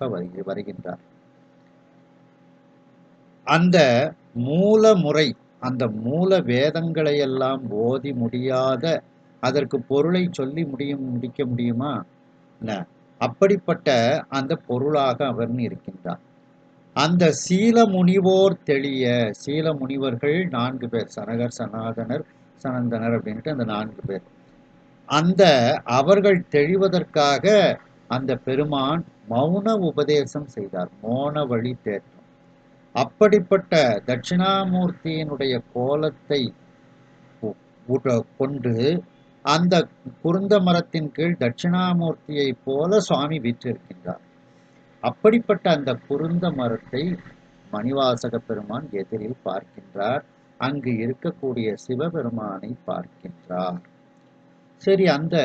வருகின்றார். அந்த மூல முறை, அந்த மூல வேதங்களை எல்லாம் ஓதி முடியாத, அதற்கு பொருளை சொல்லி முடிக்க முடியுமா? அப்படிப்பட்ட அந்த பொருளாக அவர் இருக்கின்றார். அந்த சீல முனிவோர் தெளிய, சீல முனிவர்கள் 4 பேர், சனகர், சனாதனர், சனந்தனர் அப்படின்ட்டு அந்த 4 பேர். அந்த அவர்கள் தெளிவதற்காக அந்த பெருமான் மௌன உபதேசம் செய்தார், மோன வழி தேற்றம். அப்படிப்பட்ட தட்சிணாமூர்த்தியினுடைய கோலத்தை கொண்டு அந்த குருந்த மரத்தின் கீழ் தட்சிணாமூர்த்தியை போல சுவாமி வீற்றிருக்கின்றார். அப்படிப்பட்ட அந்த குருந்த மரத்தை மணிவாசக பெருமான் எதிரில் பார்க்கின்றார். அங்கு இருக்கக்கூடிய சிவபெருமானை பார்க்கின்றார். சரி, அந்த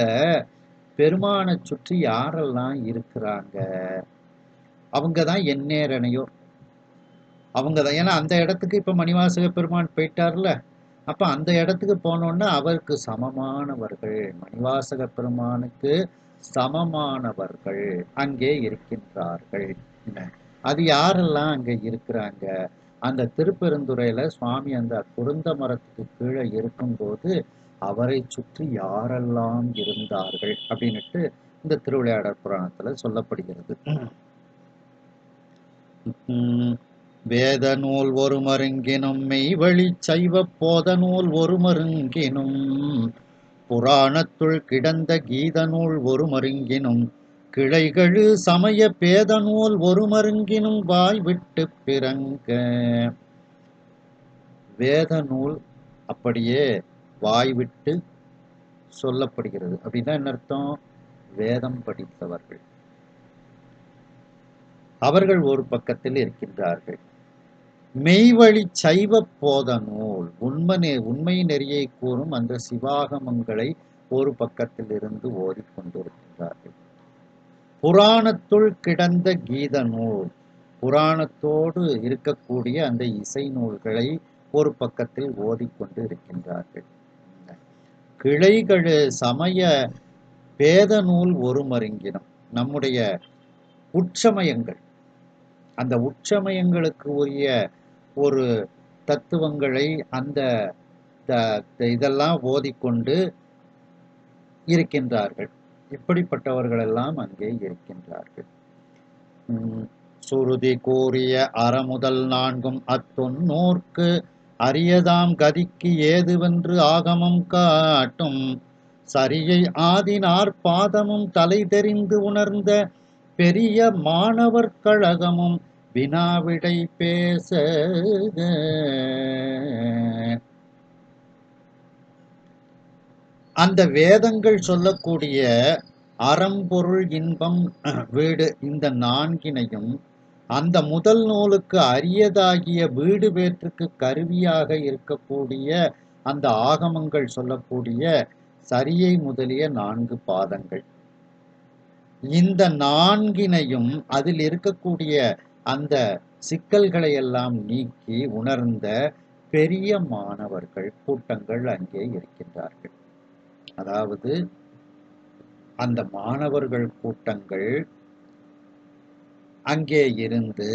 பெருமானை சுற்றி யாரெல்லாம் இருக்கிறாங்க? அவங்கதான் எந்நேரனையோ, அவங்கதான். ஏன்னா அந்த இடத்துக்கு இப்ப மணிவாசக பெருமான் போயிட்டார்ல, அப்ப அந்த இடத்துக்கு போனோன்னா அவருக்கு சமமானவர்கள், மணிவாசக பெருமானுக்கு சமமானவர்கள் அங்கே இருக்கின்றார்கள். அது யாரெல்லாம் அங்க இருக்கிறாங்க? அந்த திருப்பெருந்துறையில சுவாமி அந்த குருந்த மரத்துக்கு கீழே இருக்கும்போது அவரை சுற்றி யாரெல்லாம் இருந்தார்கள் அப்படின்னுட்டு இந்த திருவிளையாடற் புராணத்துல சொல்லப்படுகிறது. வேத நூல் ஒரு மருங்கினும் மெய்வழி சைவ போத நூல் ஒரு மருங்கினும் புராணத்துள் கிடந்த கீத நூல் ஒரு மருங்கினும் கிளைகளு சமய பேத நூல் ஒரு மருங்கினும் வாய் விட்டு பிறங்க. வேத நூல் அப்படியே வாய் விட்டு சொல்லப்படுகிறது. அப்படின்னா என்ன அர்த்தம்? வேதம் படித்தவர்கள் அவர்கள் ஒரு பக்கத்தில் இருக்கின்றார்கள். மெய்வழி சைவ போத நூல், உண்மை நெறியை கூறும் அந்த சிவாகமங்களை ஒரு பக்கத்தில் இருந்து ஓதிக்கொண்டிருக்கின்றார்கள். புராணத்துள் கிடந்த கீத நூல், புராணத்தோடு இருக்கக்கூடிய அந்த இசை நூல்களை ஒரு பக்கத்தில் ஓதிக்கொண்டு இருக்கின்றார்கள். கிளைகள் சமய பேத நூல் ஒரு மருங்கினம், நம்முடைய உட்சமயங்கள், அந்த உட்சமயங்களுக்கு உரிய ஒரு தத்துவங்களை அந்த இதெல்லாம் ஓதிக்கொண்டு இருக்கின்றார்கள். இப்படிப்பட்டவர்கள் எல்லாம் அங்கே இருக்கின்றார்கள். சுருதி கூறிய அறமுதல் 4 அத்தொன்னோர்க்கு அரியதாம் கதிக்கு ஏதுவென்று ஆகமம் காட்டும் சரியை ஆதினார் பாதமும் தலை தெரிந்து உணர்ந்த பெரிய மாணவர் கழகமும் வினாவிடை பேச. அந்த வேதங்கள் சொல்லக்கூடிய அறம்பொருள் இன்பம் வீடு இந்த 4னையும் அந்த முதல் நூலுக்கு அரியதாகிய வீடு பேற்றுக்கு கருவியாக இருக்கக்கூடிய அந்த ஆகமங்கள் சொல்லக்கூடிய சரியை முதலிய 4 பாதங்கள், இந்த 4னையும் அதில் இருக்கக்கூடிய அந்த சிக்கல்களை எல்லாம் நீக்கி உணர்ந்த பெரிய மாணவர்கள் கூட்டங்கள் அங்கே இருக்கின்றார்கள். அதாவது அந்த மாணவர்கள் கூட்டங்கள் அங்கே இருந்து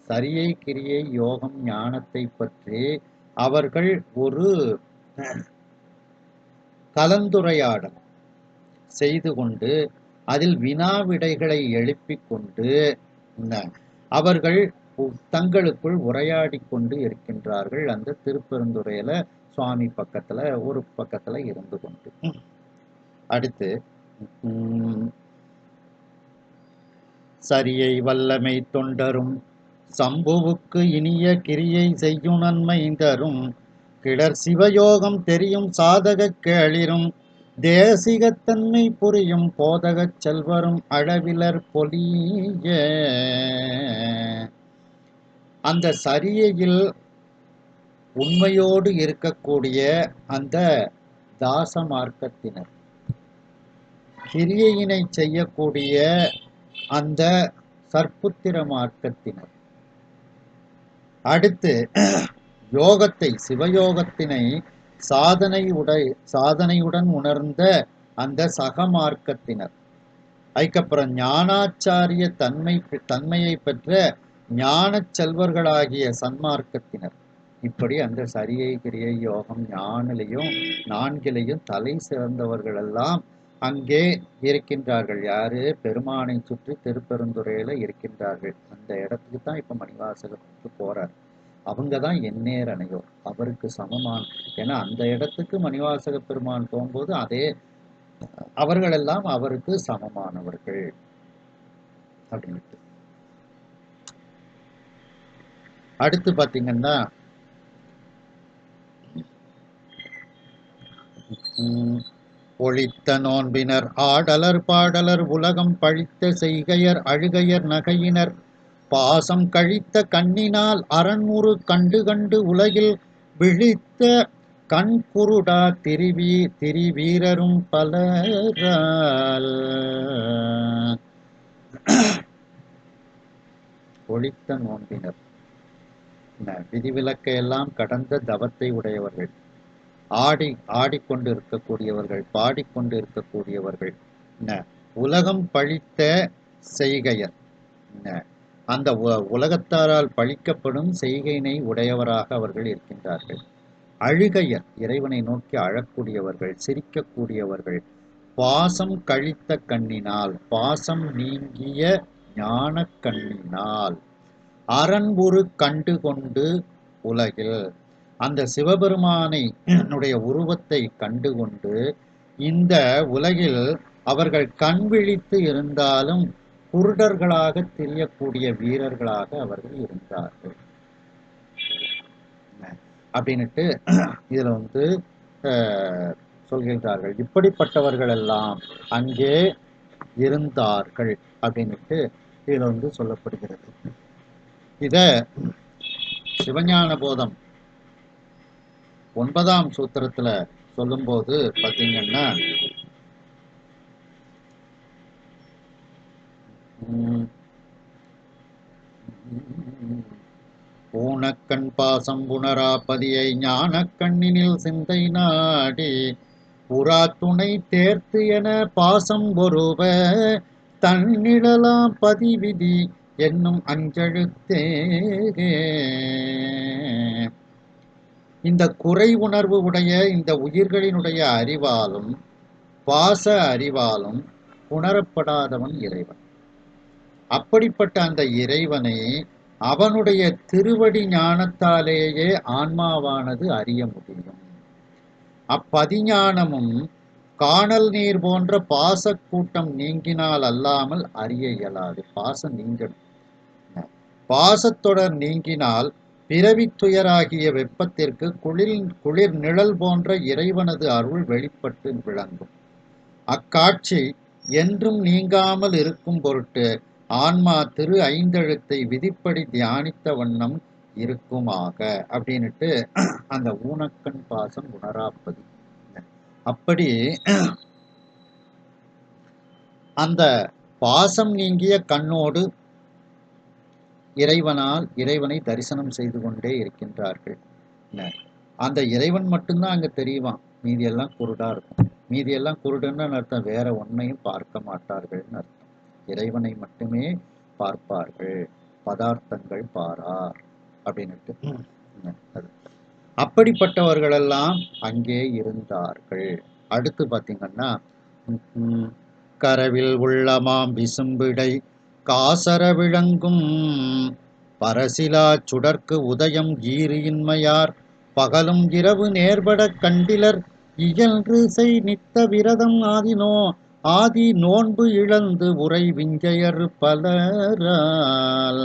சரியை கிரியை யோகம் ஞானத்தை பற்றி அவர்கள் ஒரு கலந்துரையாடல் செய்து கொண்டு அதில் வினாவிடைகளை எழுப்பிக் கொண்டு அவர்கள் தங்களுக்குள் உரையாடி கொண்டு இருக்கின்றார்கள். அந்த திருப்பெருந்துறையில சுவாமி பக்கத்துல ஒரு பக்கத்துல இருந்து கொண்டு. அடுத்து சரியை வல்லமை தொண்டரும் சம்புவுக்கு இனிய கிரியை செய்யும் நன்மை தரும் கிளர் சிவயோகம் தெரியும் சாதக கேளிரும் தேசிகத்தன்மை புரியும் போதகச் செல்வரும் அளவிலர் பொலிய அந்த சரியையில் உண்மையோடு இருக்கக்கூடிய அந்த தாச மார்க்கத்தினர், கிரியையினை செய்யக்கூடிய அந்த சற்புத்திர மார்க்கத்தினர், அடுத்து யோகத்தை சிவயோகத்தினை சாதனையுடன் உணர்ந்த அந்த சகமார்க்கத்தினர், அதுக்கப்புறம் ஞானாச்சாரிய தன்மையை பெற்ற ஞான செல்வர்களாகிய சன்மார்க்கத்தினர், இப்படி அந்த சரியை கிரியை யோகம் ஞானிலையும் நான்கிலையும் தலை சிறந்தவர்கள் எல்லாம் அங்கே இருக்கின்றார்கள். யாரு? பெருமானை சுற்றி திருப்பெருந்துறையில இருக்கின்றார்கள். அந்த இடத்துக்கு தான் இப்ப மணிவாசகத்துக்கு போறார். அவங்க தான் எந்நேர் அணையோர், அவருக்கு சமமான. ஏன்னா அந்த இடத்துக்கு மணிவாசக பெருமான் போகும்போது அதே அவர்களெல்லாம் அவருக்கு சமமானவர்கள் அப்படின்ட்டு. அடுத்து பாத்தீங்கன்னா ஒழித்த நோன்பினர் ஆடலர் பாடலர் உலகம் பழித்த செய்கையர் அழுகையர் நகையினர் பாசம் கழித்த கண்ணினால் அரண்முறு கண்டு கண்டு உலகில் விழித்த கண் குருடா திரிவீரரும் பலரால். ஒழித்த நோன்பினர் விதிவிலக்கையெல்லாம் கடந்த தவத்தை உடையவர்கள், ஆடிக்கொண்டு இருக்கக்கூடியவர்கள், பாடிக்கொண்டு இருக்கக்கூடியவர்கள், உலகம் பழித்த செய்கையர், அந்த உலகத்தாரால் பழிக்கப்படும் செய்கையினை உடையவராக அவர்கள் இருக்கின்றார்கள். அழுகையர், இறைவனை நோக்கி அழக்கூடியவர்கள், சிரிக்கக்கூடியவர்கள். பாசம் கழித்த கண்ணினால், பாசம் நீங்கிய ஞான கண்ணினால், அரண்புரு கண்டு கொண்டு உலகில் அந்த சிவபெருமானை உருவத்தை கண்டுகொண்டு இந்த உலகில் அவர்கள் கண் விழித்து இருந்தாலும் குருடர்களாக தெரியக்கூடிய வீரர்களாக அவர்கள் இருந்தார்கள் அப்படின்னுட்டு இதுல சொல்கின்றார்கள். இப்படிப்பட்டவர்கள் எல்லாம் அங்கே இருந்தார்கள் அப்படின்னுட்டு இதுல சொல்லப்படுகிறது. இத சிவஞான போதம் 9ஆம் சூத்திரத்துல சொல்லும்போது பாத்தீங்கன்னா ஊனக்கண் பாசம் புனராபதியை ஞான கண்ணினில் சிந்தை நாடி புறா துணை தேர்த்து என பாசம் ஒருவ தன்னிழலாம் பதிவிதி என்னும் அஞ்செழுத்தே. இந்த குறை உணர்வு உடைய இந்த உயிர்களினுடைய அறிவாலும் பாச அறிவாலும் உணரப்படாதவன் இறைவன். அப்படிப்பட்ட அந்த இறைவனை அவனுடைய திருவடி ஞானத்தாலேயே ஆன்மாவானது அறிய முடியும். அப்பதிஞானமும் காணல் நீர் போன்ற பாசக்கூட்டம் நீங்கினால் அல்லாமல் அறிய இயலாது. பாசம் நீங்கணும். பாசத்தொடர் நீங்கினால் பிறவி துயராகிய வெப்பத்திற்கு குளிர் நிழல் போன்ற இறைவனது அருள் வெளிப்பட்டு விளங்கும். அக்காட்சி என்றும் நீங்காமல் இருக்கும் பொருட்டு ஆன்மா திரு ஐந்தெழுத்தை விதிப்படி தியானித்த வண்ணம் இருக்குமாக அப்படின்னுட்டு அந்த ஊனக்கண் பாசம் உணராப்பதி. அப்படி அந்த பாசம் நீங்கிய கண்ணோடு இறைவனை தரிசனம் செய்து கொண்டே இருக்கின்றார்கள். அந்த இறைவன் மட்டும்தான் அங்க தெரியுவான், மீதியெல்லாம் குருடா இருக்கும். மீதியெல்லாம் குருடுன்னு அர்த்தம், வேற ஒன்னையும் பார்க்க மாட்டார்கள்னு அர்த்தம். இறைவனை மட்டுமே பார்ப்பார்கள், பதார்த்தங்கள் பாரார் அப்படின்னுட்டு. அப்படிப்பட்டவர்களெல்லாம் அங்கே இருந்தார்கள். அடுத்து பாத்தீங்கன்னா கரவில் உள்ளமாம் விசும்பிடை காசர விளங்கும் பரசிலா சுடர்க்கு உதயம் ஈரியின்மையார் பகலும் இரவு நேர்பட கண்டிலர் இயன்று செய் நித்த விரதம் ஆதி நோன்பு இழந்து உரை விஞ்சையர் பலரால்.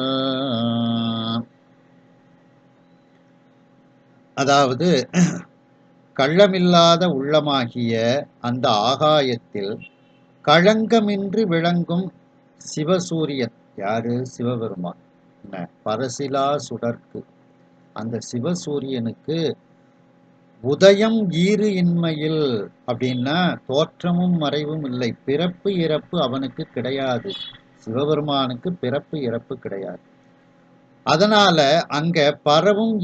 அதாவது கள்ளமில்லாத உள்ளமாகிய அந்த ஆகாயத்தில் களங்கமின்றி விளங்கும் சிவசூரியன். யாரு? சிவபெருமான். என்ன? பரசிலா சுடர்க்கு அந்த சிவசூரியனுக்கு உதயம் ஈறு இன்மையில் அப்படின்னா தோற்றமும் மறைவும் இல்லை, பிறப்பு இறப்பு அவனுக்கு கிடையாது. சிவபெருமானுக்கு பிறப்பு இறப்பு கிடையாது. அதனால அங்க பரவும்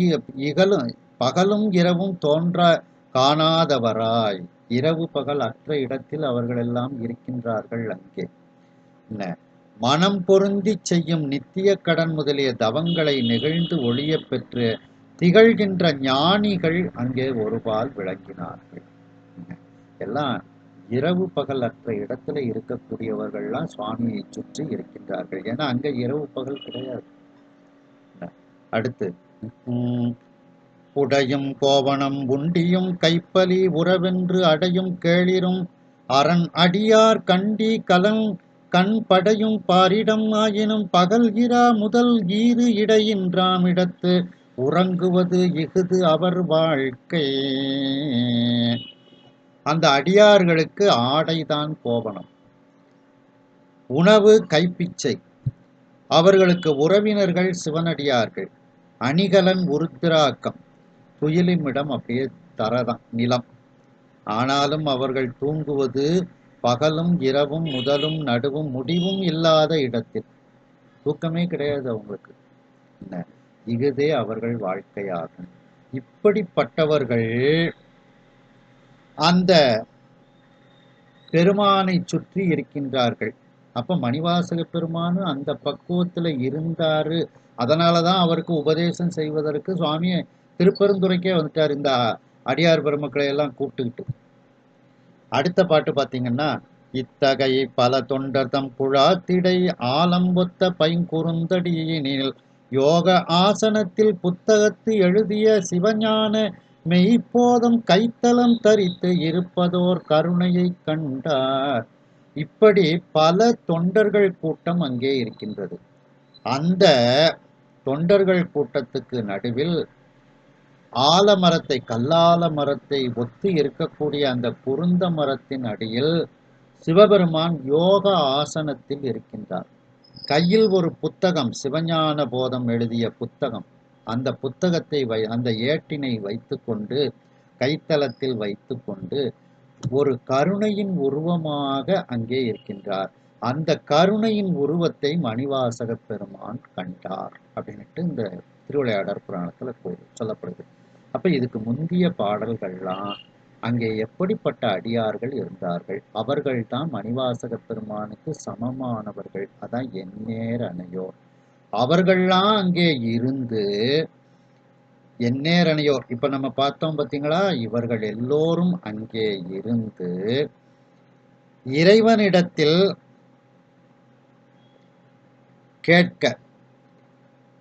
இகலும் பகலும் இரவும் தோன்ற காணாதவராய், இரவு பகல் அற்ற இடத்தில் அவர்கள் எல்லாம் இருக்கின்றார்கள். அங்கே என்ன? மனம் பொருந்தி செய்யும் நித்திய கடன் முதலிய தவங்களை நெகிழ்ந்து ஒளிய பெற்று திகழ்கின்ற ஞானிகள் அங்கே ஒருபால் விளங்கினார்கள். எல்லாம் இரவு பகல் அற்ற இடத்துல இருக்கக்கூடியவர்கள்லாம் சுவாமியை சுற்றி இருக்கின்றார்கள். ஏன்னா அங்க இரவு பகல் கிடையாது. அடுத்து உடையும் கோவணம் உண்டியும் கைப்பலி உறவென்று அடையும் கேளிரும் அரண் அடியார் கண்டி கலன் கண் படையும் பாரிடம் ஆயினும் பகல் இரா முதல் ஈறு இடையின்றாம் இடத்து உறங்குவது இஃது அவர் வாழ்க்கை. அந்த அடியார்களுக்கு ஆடைதான் கோவணம், உணவு கைப்பிச்சை, அவர்களுக்கு உறவினர்கள் சிவனடியார்கள், அணிகலன் உருத்திராக்கம், துயிலுமிடம் அப்படியே தரதான் நிலம். ஆனாலும் அவர்கள் தூங்குவது பகலும் இரவும் முதலும் நடுவும் முடிவும் இல்லாத இடத்தில். தூக்கமே கிடையாது அவங்களுக்கு. என்ன? இதுதே அவர்கள் வாழ்க்கையாகும். இப்படிப்பட்டவர்கள் அந்த பெருமானை சுற்றி இருக்கின்றார்கள். அப்ப மணிவாசக பெருமானு அந்த பக்குவத்துல இருந்தாரு. அதனாலதான் அவருக்கு உபதேசம் செய்வதற்கு சுவாமி திருப்பெருந்துறைக்கே வந்துட்டார், இந்த அடியார் பெருமக்களை எல்லாம் கூப்பிட்டுக்கிட்டு. அடுத்த பாட்டு பாத்தீங்கன்னா, இத்தகை பல தொண்டர்தம் குழாத்திடை ஆலம்பொத்த பைங்குறுந்தடியினில் யோக ஆசனத்தில் புத்தகத்து எழுதிய சிவஞான மெய்ப்போதம் கைத்தலம் தரித்து இருப்பதோர் கருணையை கண்டார். இப்படி பல தொண்டர்கள் கூட்டம் அங்கே இருக்கின்றது. அந்த தொண்டர்கள் கூட்டத்துக்கு நடுவில் ஆலமரத்தை, கல்லால மரத்தை ஒத்து இருக்கக்கூடிய அந்த குருந்த மரத்தின் அடியில் சிவபெருமான் யோக ஆசனத்தில் இருக்கின்றார். கையில் ஒரு புத்தகம், சிவஞான போதம் எழுதிய புத்தகம். அந்த புத்தகத்தை அந்த ஏட்டினை வைத்துக்கொண்டு கைத்தலத்தில் வைத்துக்கொண்டு ஒரு கருணையின் உருவமாக அங்கே இருக்கின்றார். அந்த கருணையின் உருவத்தை மணிவாசக பெருமான் கண்டார் அப்படின்ட்டு இந்த திருவிளையாடற் புராணத்துல சொல்லப்படுது. அப்ப இதுக்கு முந்திய பாடல்கள்லாம் அங்கே எப்படிப்பட்ட அடியார்கள் இருந்தார்கள், அவர்கள் தான் மணிவாசக பெருமானுக்கு சமமானவர்கள். அதான் எந்நேர் அணையோர். அவர்கள்லாம் அங்கே இருந்து எந்நேர் அணையோர். இப்ப நம்ம பார்த்தோம் பார்த்தீங்களா, இவர்கள் எல்லோரும் அங்கே இருந்து இறைவனிடத்தில் கேட்க,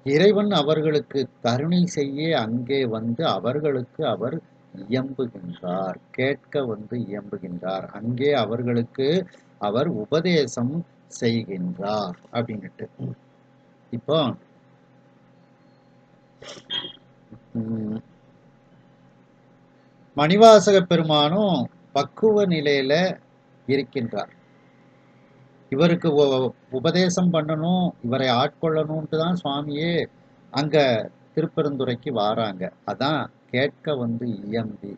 இறைவன் அவர்களுக்கு கருணை செய்ய அங்கே வந்து அவர்களுக்கு அவர் இயம்புகின்றார், கேட்க வந்து இயம்புகின்றார். அங்கே அவர்களுக்கு அவர் உபதேசம் செய்கின்றார் அப்படின்னுட்டு. இப்போ மணிவாசக பெருமானும் பக்குவ நிலையில இருக்கின்றார். இவருக்கு உபதேசம் பண்ணணும், இவரை ஆட்கொள்ளணும்ட்டு தான் சுவாமியே அங்க திருப்பெருந்துறைக்கு வாராங்க. அதான் கேட்க வந்து இயம்பி.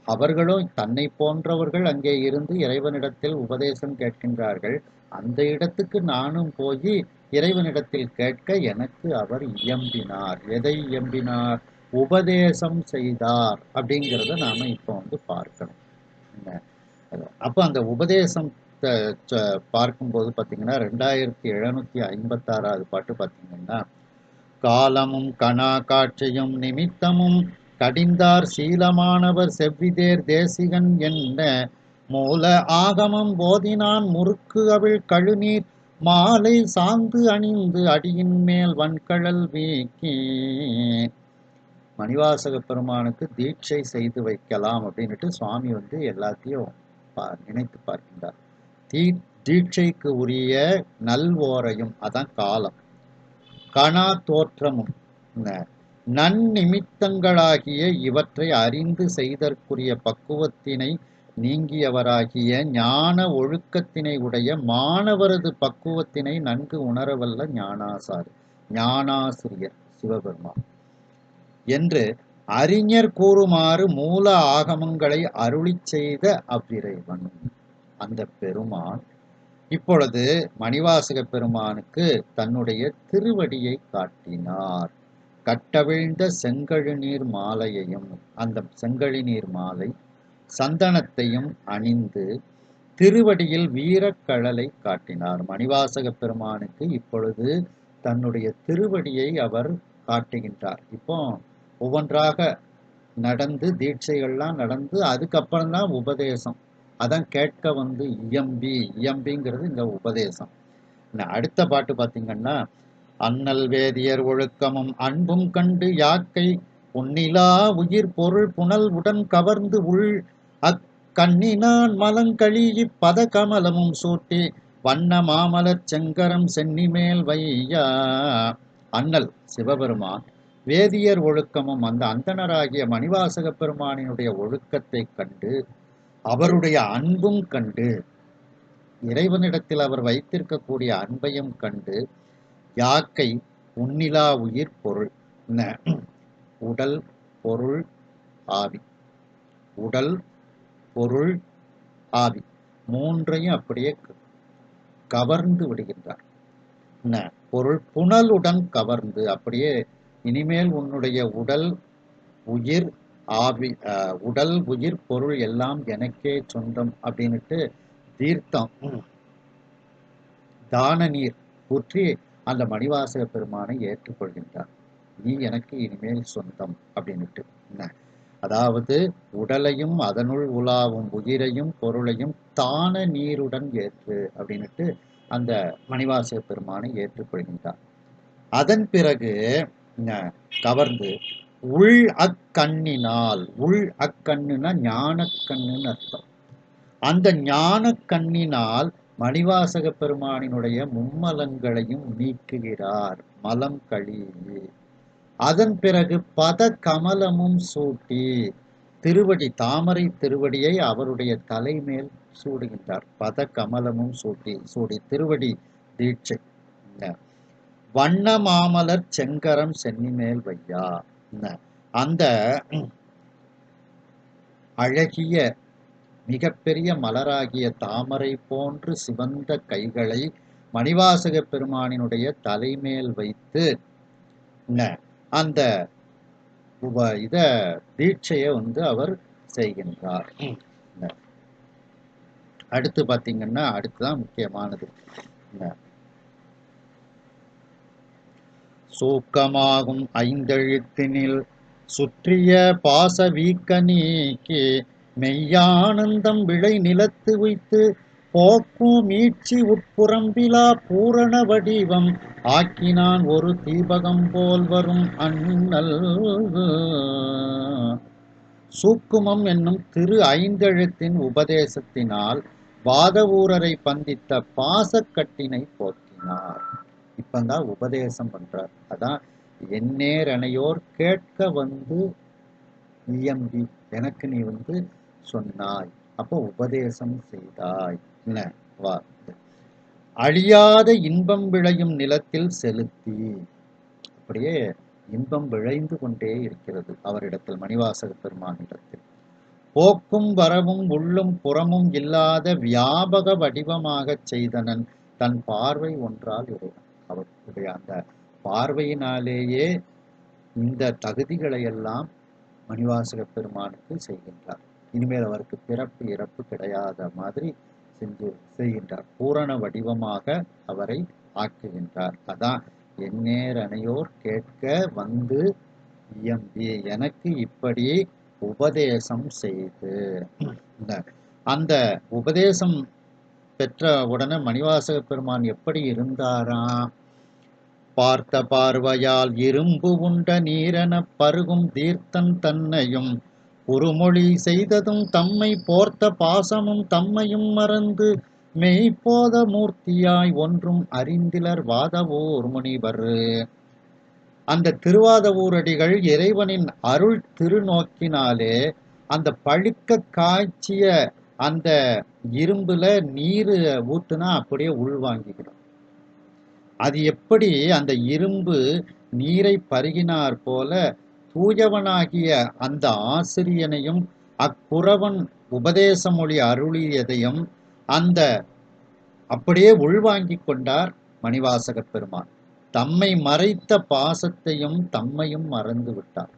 அவர்களும் தன்னை போன்றவர்கள் அங்கே இருந்து இறைவனிடத்தில் உபதேசம் கேட்கின்றார்கள். அந்த இடத்துக்கு நானும் போய் இறைவனிடத்தில் கேட்க எனக்கு அவர் இயம்பினார். எதை இயம்பினார்? உபதேசம் செய்தார் அப்படிங்கிறத நாம இப்போ வந்து பார்க்கணும். அப்ப அந்த உபதேசம் பார்க்கும்போது பார்த்தீங்கன்னா 2756வது பாட்டு பார்த்தீங்கன்னா, காலமும் கணா காட்சியும் நிமித்தமும் கடிந்தார் சீலமானவர் செவ்விதேர் தேசிகன் என்ன மூல ஆகமம் போதினான் முறுக்கு அவிழ் கழுநீர் மாலை சாந்து அணிந்து அடியின் மேல் வன்கழல் வீக்கி. மணிவாசக பெருமானுக்கு தீட்சை செய்து வைக்கலாம் அப்படின்னுட்டு சுவாமி வந்து எல்லாத்தையும் நினைத்து பார்க்கின்றார். தீட்சைக்கு உரிய நல்வோரையும், அதான் காலம், கணா தோற்றமும், நன்னிமித்தங்களாகிய இவற்றை அறிந்து செய்தற்குரிய பக்குவத்தினை நீங்கியவராகிய ஞான ஒழுக்கத்தினை உடைய மாணவரது பக்குவத்தினை நன்கு உணரவல்ல ஞானாசிரியர் சிவபெருமான் என்று அறிஞர் கூறுமாறு மூல ஆகமங்களை அருளிச் செய்த அவ்விறைவன். அந்த பெருமான் இப்பொழுது மணிவாசக பெருமானுக்கு தன்னுடைய திருவடியை காட்டினார். கட்டவிழ்ந்த செங்கழுநீர் மாலையையும், அந்த செங்கழுநீர் மாலை சந்தனத்தையும் அணிந்து திருவடியில் வீரக்கழலை காட்டினார். மணிவாசக பெருமானுக்கு இப்பொழுது தன்னுடைய திருவடியை அவர் காட்டுகின்றார். இப்போ ஒவ்வொன்றாக நடந்து தீட்சைகள்லாம் நடந்து அதுக்கப்புறம்தான் உபதேசம். அதான் கேட்க வந்து இயம்பிங்கிறது இந்த உபதேசம். அடுத்த பாட்டு பார்த்தீங்கன்னா, அண்ணல் வேதியர் ஒழுக்கமும் அன்பும் கண்டு யாக்கை பொன்னிலா உயிர் பொருள் புனல் உடன் கவர்ந்து உள் அக்கண்ணினான் மலங்களி இப்பத கமலமும் சூட்டி வண்ண மாமலர் செங்கரம் சென்னிமேல் வையா. அண்ணல் சிவபெருமான் வேதியர் ஒழுக்கமும் அந்த அந்தணராகிய மணிவாசக பெருமானினுடைய ஒழுக்கத்தை கண்டு, அவருடைய அன்பும் கண்டு, இறைவனிடத்தில் அவர் வைத்திருக்கக்கூடிய அன்பையும் கண்டு, யாக்கை உன்னிலா உயிர் பொருள், உடல் பொருள் ஆவி, உடல் பொருள் ஆவி மூன்றையும் அப்படியே கவர்ந்து விடுகின்றார். பொருள் புனலுடன் கவர்ந்து, அப்படியே இனிமேல் உன்னுடைய உடல் உயிர் ஆவி, உடல் உயிர் பொருள் எல்லாம் எனக்கே சொந்தம் அப்படின்னுட்டு தீர்த்தம் தான நீர் ஊற்றி அந்த மணிவாசக பெருமானை ஏற்றுக்கொள்கின்றார். நீ எனக்கு இனிமேல் சொந்தம் அப்படின்னுட்டு. அதாவது உடலையும் அதனுள் உலாவும் உயிரையும் பொருளையும் தான நீருடன் ஏற்று அப்படின்னுட்டு அந்த மணிவாசக பெருமானை ஏற்றுக்கொள்கின்றார். அதன் பிறகு கவர்ந்து உள் அக்கண்ணினால், உள் அக்கண்ணுனா ஞான கண்ணுன்னு அர்த்தம். அந்த ஞான கண்ணினால் மணிவாசக பெருமானினுடைய மும்மலங்களையும் நீக்குகிறார். மலம் கழியே. அதன் பிறகு பத கமலமும் சூட்டி, திருவடி தாமரை திருவடியை அவருடைய தலைமேல் சூடுகின்றார். பத கமலமும் சூடி திருவடி தீட்சை. வண்ண மாமலர் செங்கரம் சென்னிமேல் வையா. அந்த அழகிய மிகப்பெரிய மலராகிய தாமரை போன்று சிவந்த கைகளை மணிவாசக பெருமானினுடைய தலைமேல் வைத்து அந்த இத தீட்சையை அவர் செய்கின்றார். அடுத்து பார்த்தீங்கன்னா, அடுத்துதான் முக்கியமானது. சூக்கமாகும் ஐந்தெழுத்தினில் சுற்றிய பாச வீக்க நீக்கி மெய்யானந்தம் விளை நிலத்து வைத்து போக்கும் மீட்சி உட்புறம்பிலா பூரண வடிவம் ஆக்கினான் ஒரு தீபகம் போல் வரும் அண்ணல். சூக்குமம் என்னும் திரு ஐந்தெழுத்தின் உபதேசத்தினால் வாதவூரரை பந்தித்த பாசக்கட்டினை போக்கினார். இப்பதான் உபதேசம் பண்றார். அதான் எந்நேரனையோர் கேட்க வந்து இயம்பி எனக்கு நீ சொன்னாய், அப்போ உபதேசம் செய்தாய். அழியாத இன்பம் விளையும் நிலத்தில் செலுத்தி, அப்படியே இன்பம் விளைந்து கொண்டே இருக்கிறது அவரிடத்தில், மணிவாசக பெருமானிடத்தில். போக்கும் வரவும் உள்ளும் புறமும் இல்லாத வியாபக வடிவமாக செய்தனன் தன் பார்வை ஒன்றால் இறைவன். அவருடைய அந்த பார்வையினாலேயே இந்த தகுதிகளை எல்லாம் மணிவாசக பெருமானுக்கு செய்கின்றார். இனிமேல் அவருக்கு பிறப்பு இறப்பு கிடையாத மாதிரி செய்கின்றார். பூரண வடிவமாக அவரை ஆக்குகின்றார். அதான் எந்நேர் அணையோர் கேட்க வந்து இயம்பி எனக்கு இப்படி உபதேசம் செய்து. அந்த உபதேசம் பெற்ற உடனே மணிவாசக பெருமான் எப்படி இருந்தாராம்? பார்த்த பார்வையால் இரும்பு உண்ட நீரென பருகும் தீர்த்தன் தன்னையும் குறுமொழி செய்ததும் தம்மை போர்த்த பாசமும் தம்மையும் மறந்து மெய்ப்போத மூர்த்தியாய் ஒன்றும் அறிந்திலர் வாதவோர் முனிவர். அந்த திருவாதவூரடிகள் இறைவனின் அருள் திருநோக்கினாலே அந்த பழுக்க காய்ச்சிய அந்த இரும்புல நீர் ஊத்துனா அப்படியே உள்வாங்கிக்கிடும். அது எப்படி அந்த இரும்பு நீரை பருகினார் போல தூயவனாகிய அந்த ஆசிரியனையும் அக்குறவன் உபதேச மொழி அருளியதையும் அந்த அப்படியே உள்வாங்கிக் கொண்டார் மணிவாசகப் பெருமான். தம்மை மறைத்த பாசத்தையும் தம்மையும் மறந்து விட்டார்.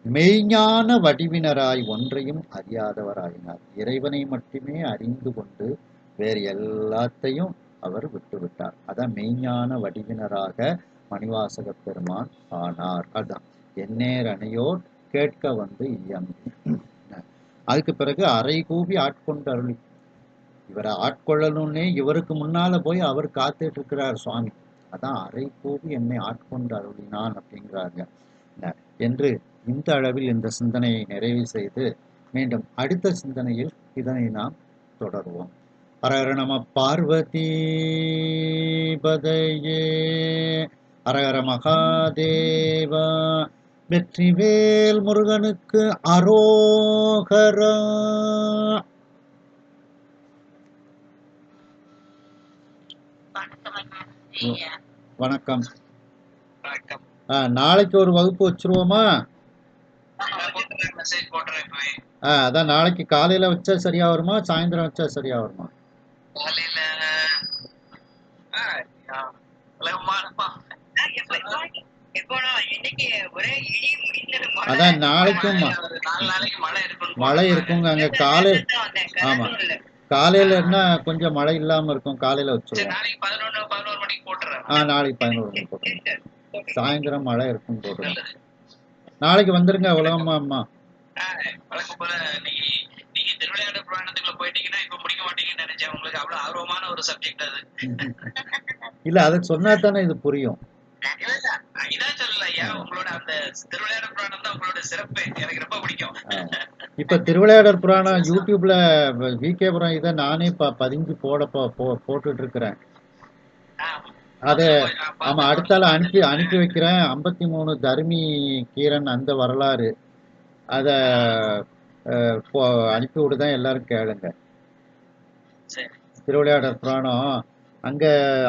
மெய்ஞான வடிவினராய் ஒன்றையும் அறியாதவராயினார். இறைவனை மட்டுமே அறிந்து கொண்டு வேறு எல்லாத்தையும் அவர் விட்டுவிட்டார். அதான் மெய்ஞான வடிவினராக மணிவாசகப் பெருமான் ஆனார். அதான் எந்நேர் அணையோர் கேட்க வந்து இயம்பி. அதுக்கு பிறகு அரை கூவி ஆட்கொண்டு அருளி. இவரை ஆட்கொள்ளணும்னே இவருக்கு முன்னால போய் அவர் காத்துட்டு இருக்கிறார் சுவாமி. அதான் அரை கூவி என்னை ஆட்கொண்டு அருளினான் அப்படிங்கிறாங்க என்று இந்த அளவில் இந்த சிந்தனையை நிறைவு செய்து மீண்டும் அடுத்த சிந்தனையில் இதனை நாம் தொடருவோம். ஹரஹர நம பார்வதி பதையே, ஹரஹர மகாதேவா, வெற்றிவேல் முருகனுக்கு அரோகரா. வணக்கம். நாளைக்கு ஒரு வகுப்பு வச்சிருவோமா? அதான் நாளைக்கு காலையில வச்சா சரியா வருமா, சாயந்தரம் வச்சா சரியா வருமா? அதான் நாளைக்கும் மழை இருக்குங்க அங்க. காலை ஆமா, காலையில என்ன கொஞ்சம் மழை இல்லாம இருக்கும், காலையில வச்சிருவோம். நாளைக்கு 11 மணி போட்டுருங்க. சாயந்தரம் மழை இருக்கும் போட்டுருங்க. நாளைக்கு வந்துருங்க உலகம்மா அம்மா. இல்ல அதை சொன்னா தானே இது புரியும். இப்ப திருவிளையாடற் புராணம் யூடியூப்ல விகேபுரம் இதை நானே பதிஞ்சு போட்டுட்டு இருக்கிறேன். அது ஆமா, அடுத்தால அனுப்பி வைக்கிறேன். 53 தர்மி கீரன் அந்த வரலாறு அத அனுப்பி விடுதான், எல்லாரும் கேளுங்க. திருவிளையாடற் புராணம் அங்க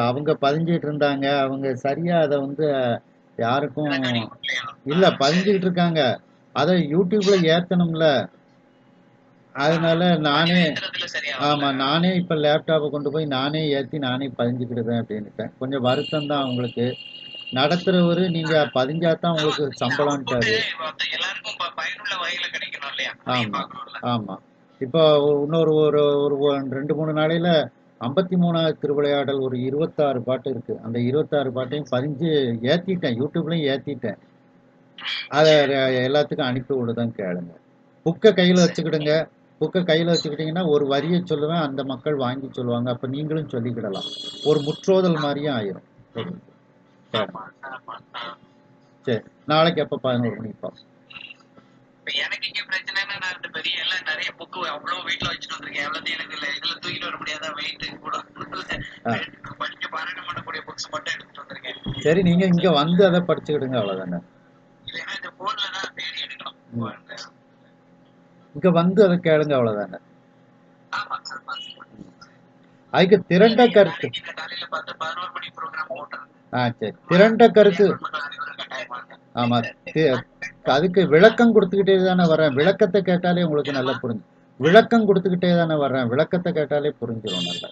அவங்க பதிஞ்சிட்டு இருந்தாங்க. அவங்க சரியா அதை யாருக்கும் இல்ல பதிஞ்சுக்கிட்டு இருக்காங்க. அதை யூடியூப்ல ஏத்தணும்ல, அதனால நானே இப்ப லேப்டாப்பை கொண்டு போய் நானே ஏத்தி நானே பதிஞ்சுக்கிடுவேன் அப்படின்னுட்டேன். கொஞ்சம் வருத்தம் தான் உங்களுக்கு. நடத்துறவரு நீங்க பதிஞ்சாதான் உங்களுக்கு சம்பளம்ட்டாரு. ஆமா ஆமா. இப்போ இன்னொரு ஒரு 2-3 நாளையில 53வது திருவிளையாடல் ஒரு 26 பாட்டு இருக்கு. அந்த 26 பாட்டையும் பதிஞ்சு ஏத்திட்டேன், யூடியூப்லயும் ஏத்திட்டேன். அதை எல்லாத்துக்கும் அனுப்பி விடுதான், கேளுங்க. புக்கை கையில வச்சுக்கிடுங்க. புக்கை கையில வச்சுக்கிட்டீங்கன்னா ஒரு வரியை சொல்லுவேன், அந்த மக்கள் வாங்கி சொல்லுவாங்க. அப்ப நீங்களும் சொல்லிக்கிடலாம். ஒரு முற்றோதல் மாதிரியும் ஆயிரும். சரி, நாளைக்கு எப்ப 11 மணிக்கு பார்ப்போம். எனக்கு இங்க பிரச்சனைன்னா நான் இந்த பெரிய எல்லாம் நிறைய புக்கு அவ்வளவு வீட்டுல வச்சுட்டு வந்திருக்கேன். எல்லாத்தையும் எனக்கு இதுல தூக்கிட்டு வர முடியாத வெயிட் கூட படிக்க பாராயணம் பண்ணக்கூடிய புக்ஸ் மட்டும் எடுத்துட்டு வந்திருக்கேன். சரி, நீங்க இங்க வந்து அதை படிச்சுக்கிடுங்க, அவ்வளவுதானே. இல்லைன்னா இந்த போன்ல தான் தேடி எடுக்கணும். இங்க வந்து அதை கேளுங்க, அவ்வளவுதானே. அதுக்கு திரண்ட கருத்து. சரி, திரண்ட கருத்து. ஆமா, அதுக்கு விளக்கம் கொடுத்துக்கிட்டே தானே வர்றேன். விளக்கத்தை கேட்டாலே உங்களுக்கு நல்லா புரிஞ்சு. விளக்கம் கொடுத்துக்கிட்டே தானே வர்றேன். விளக்கத்தை கேட்டாலே புரிஞ்சிடும் நல்லா.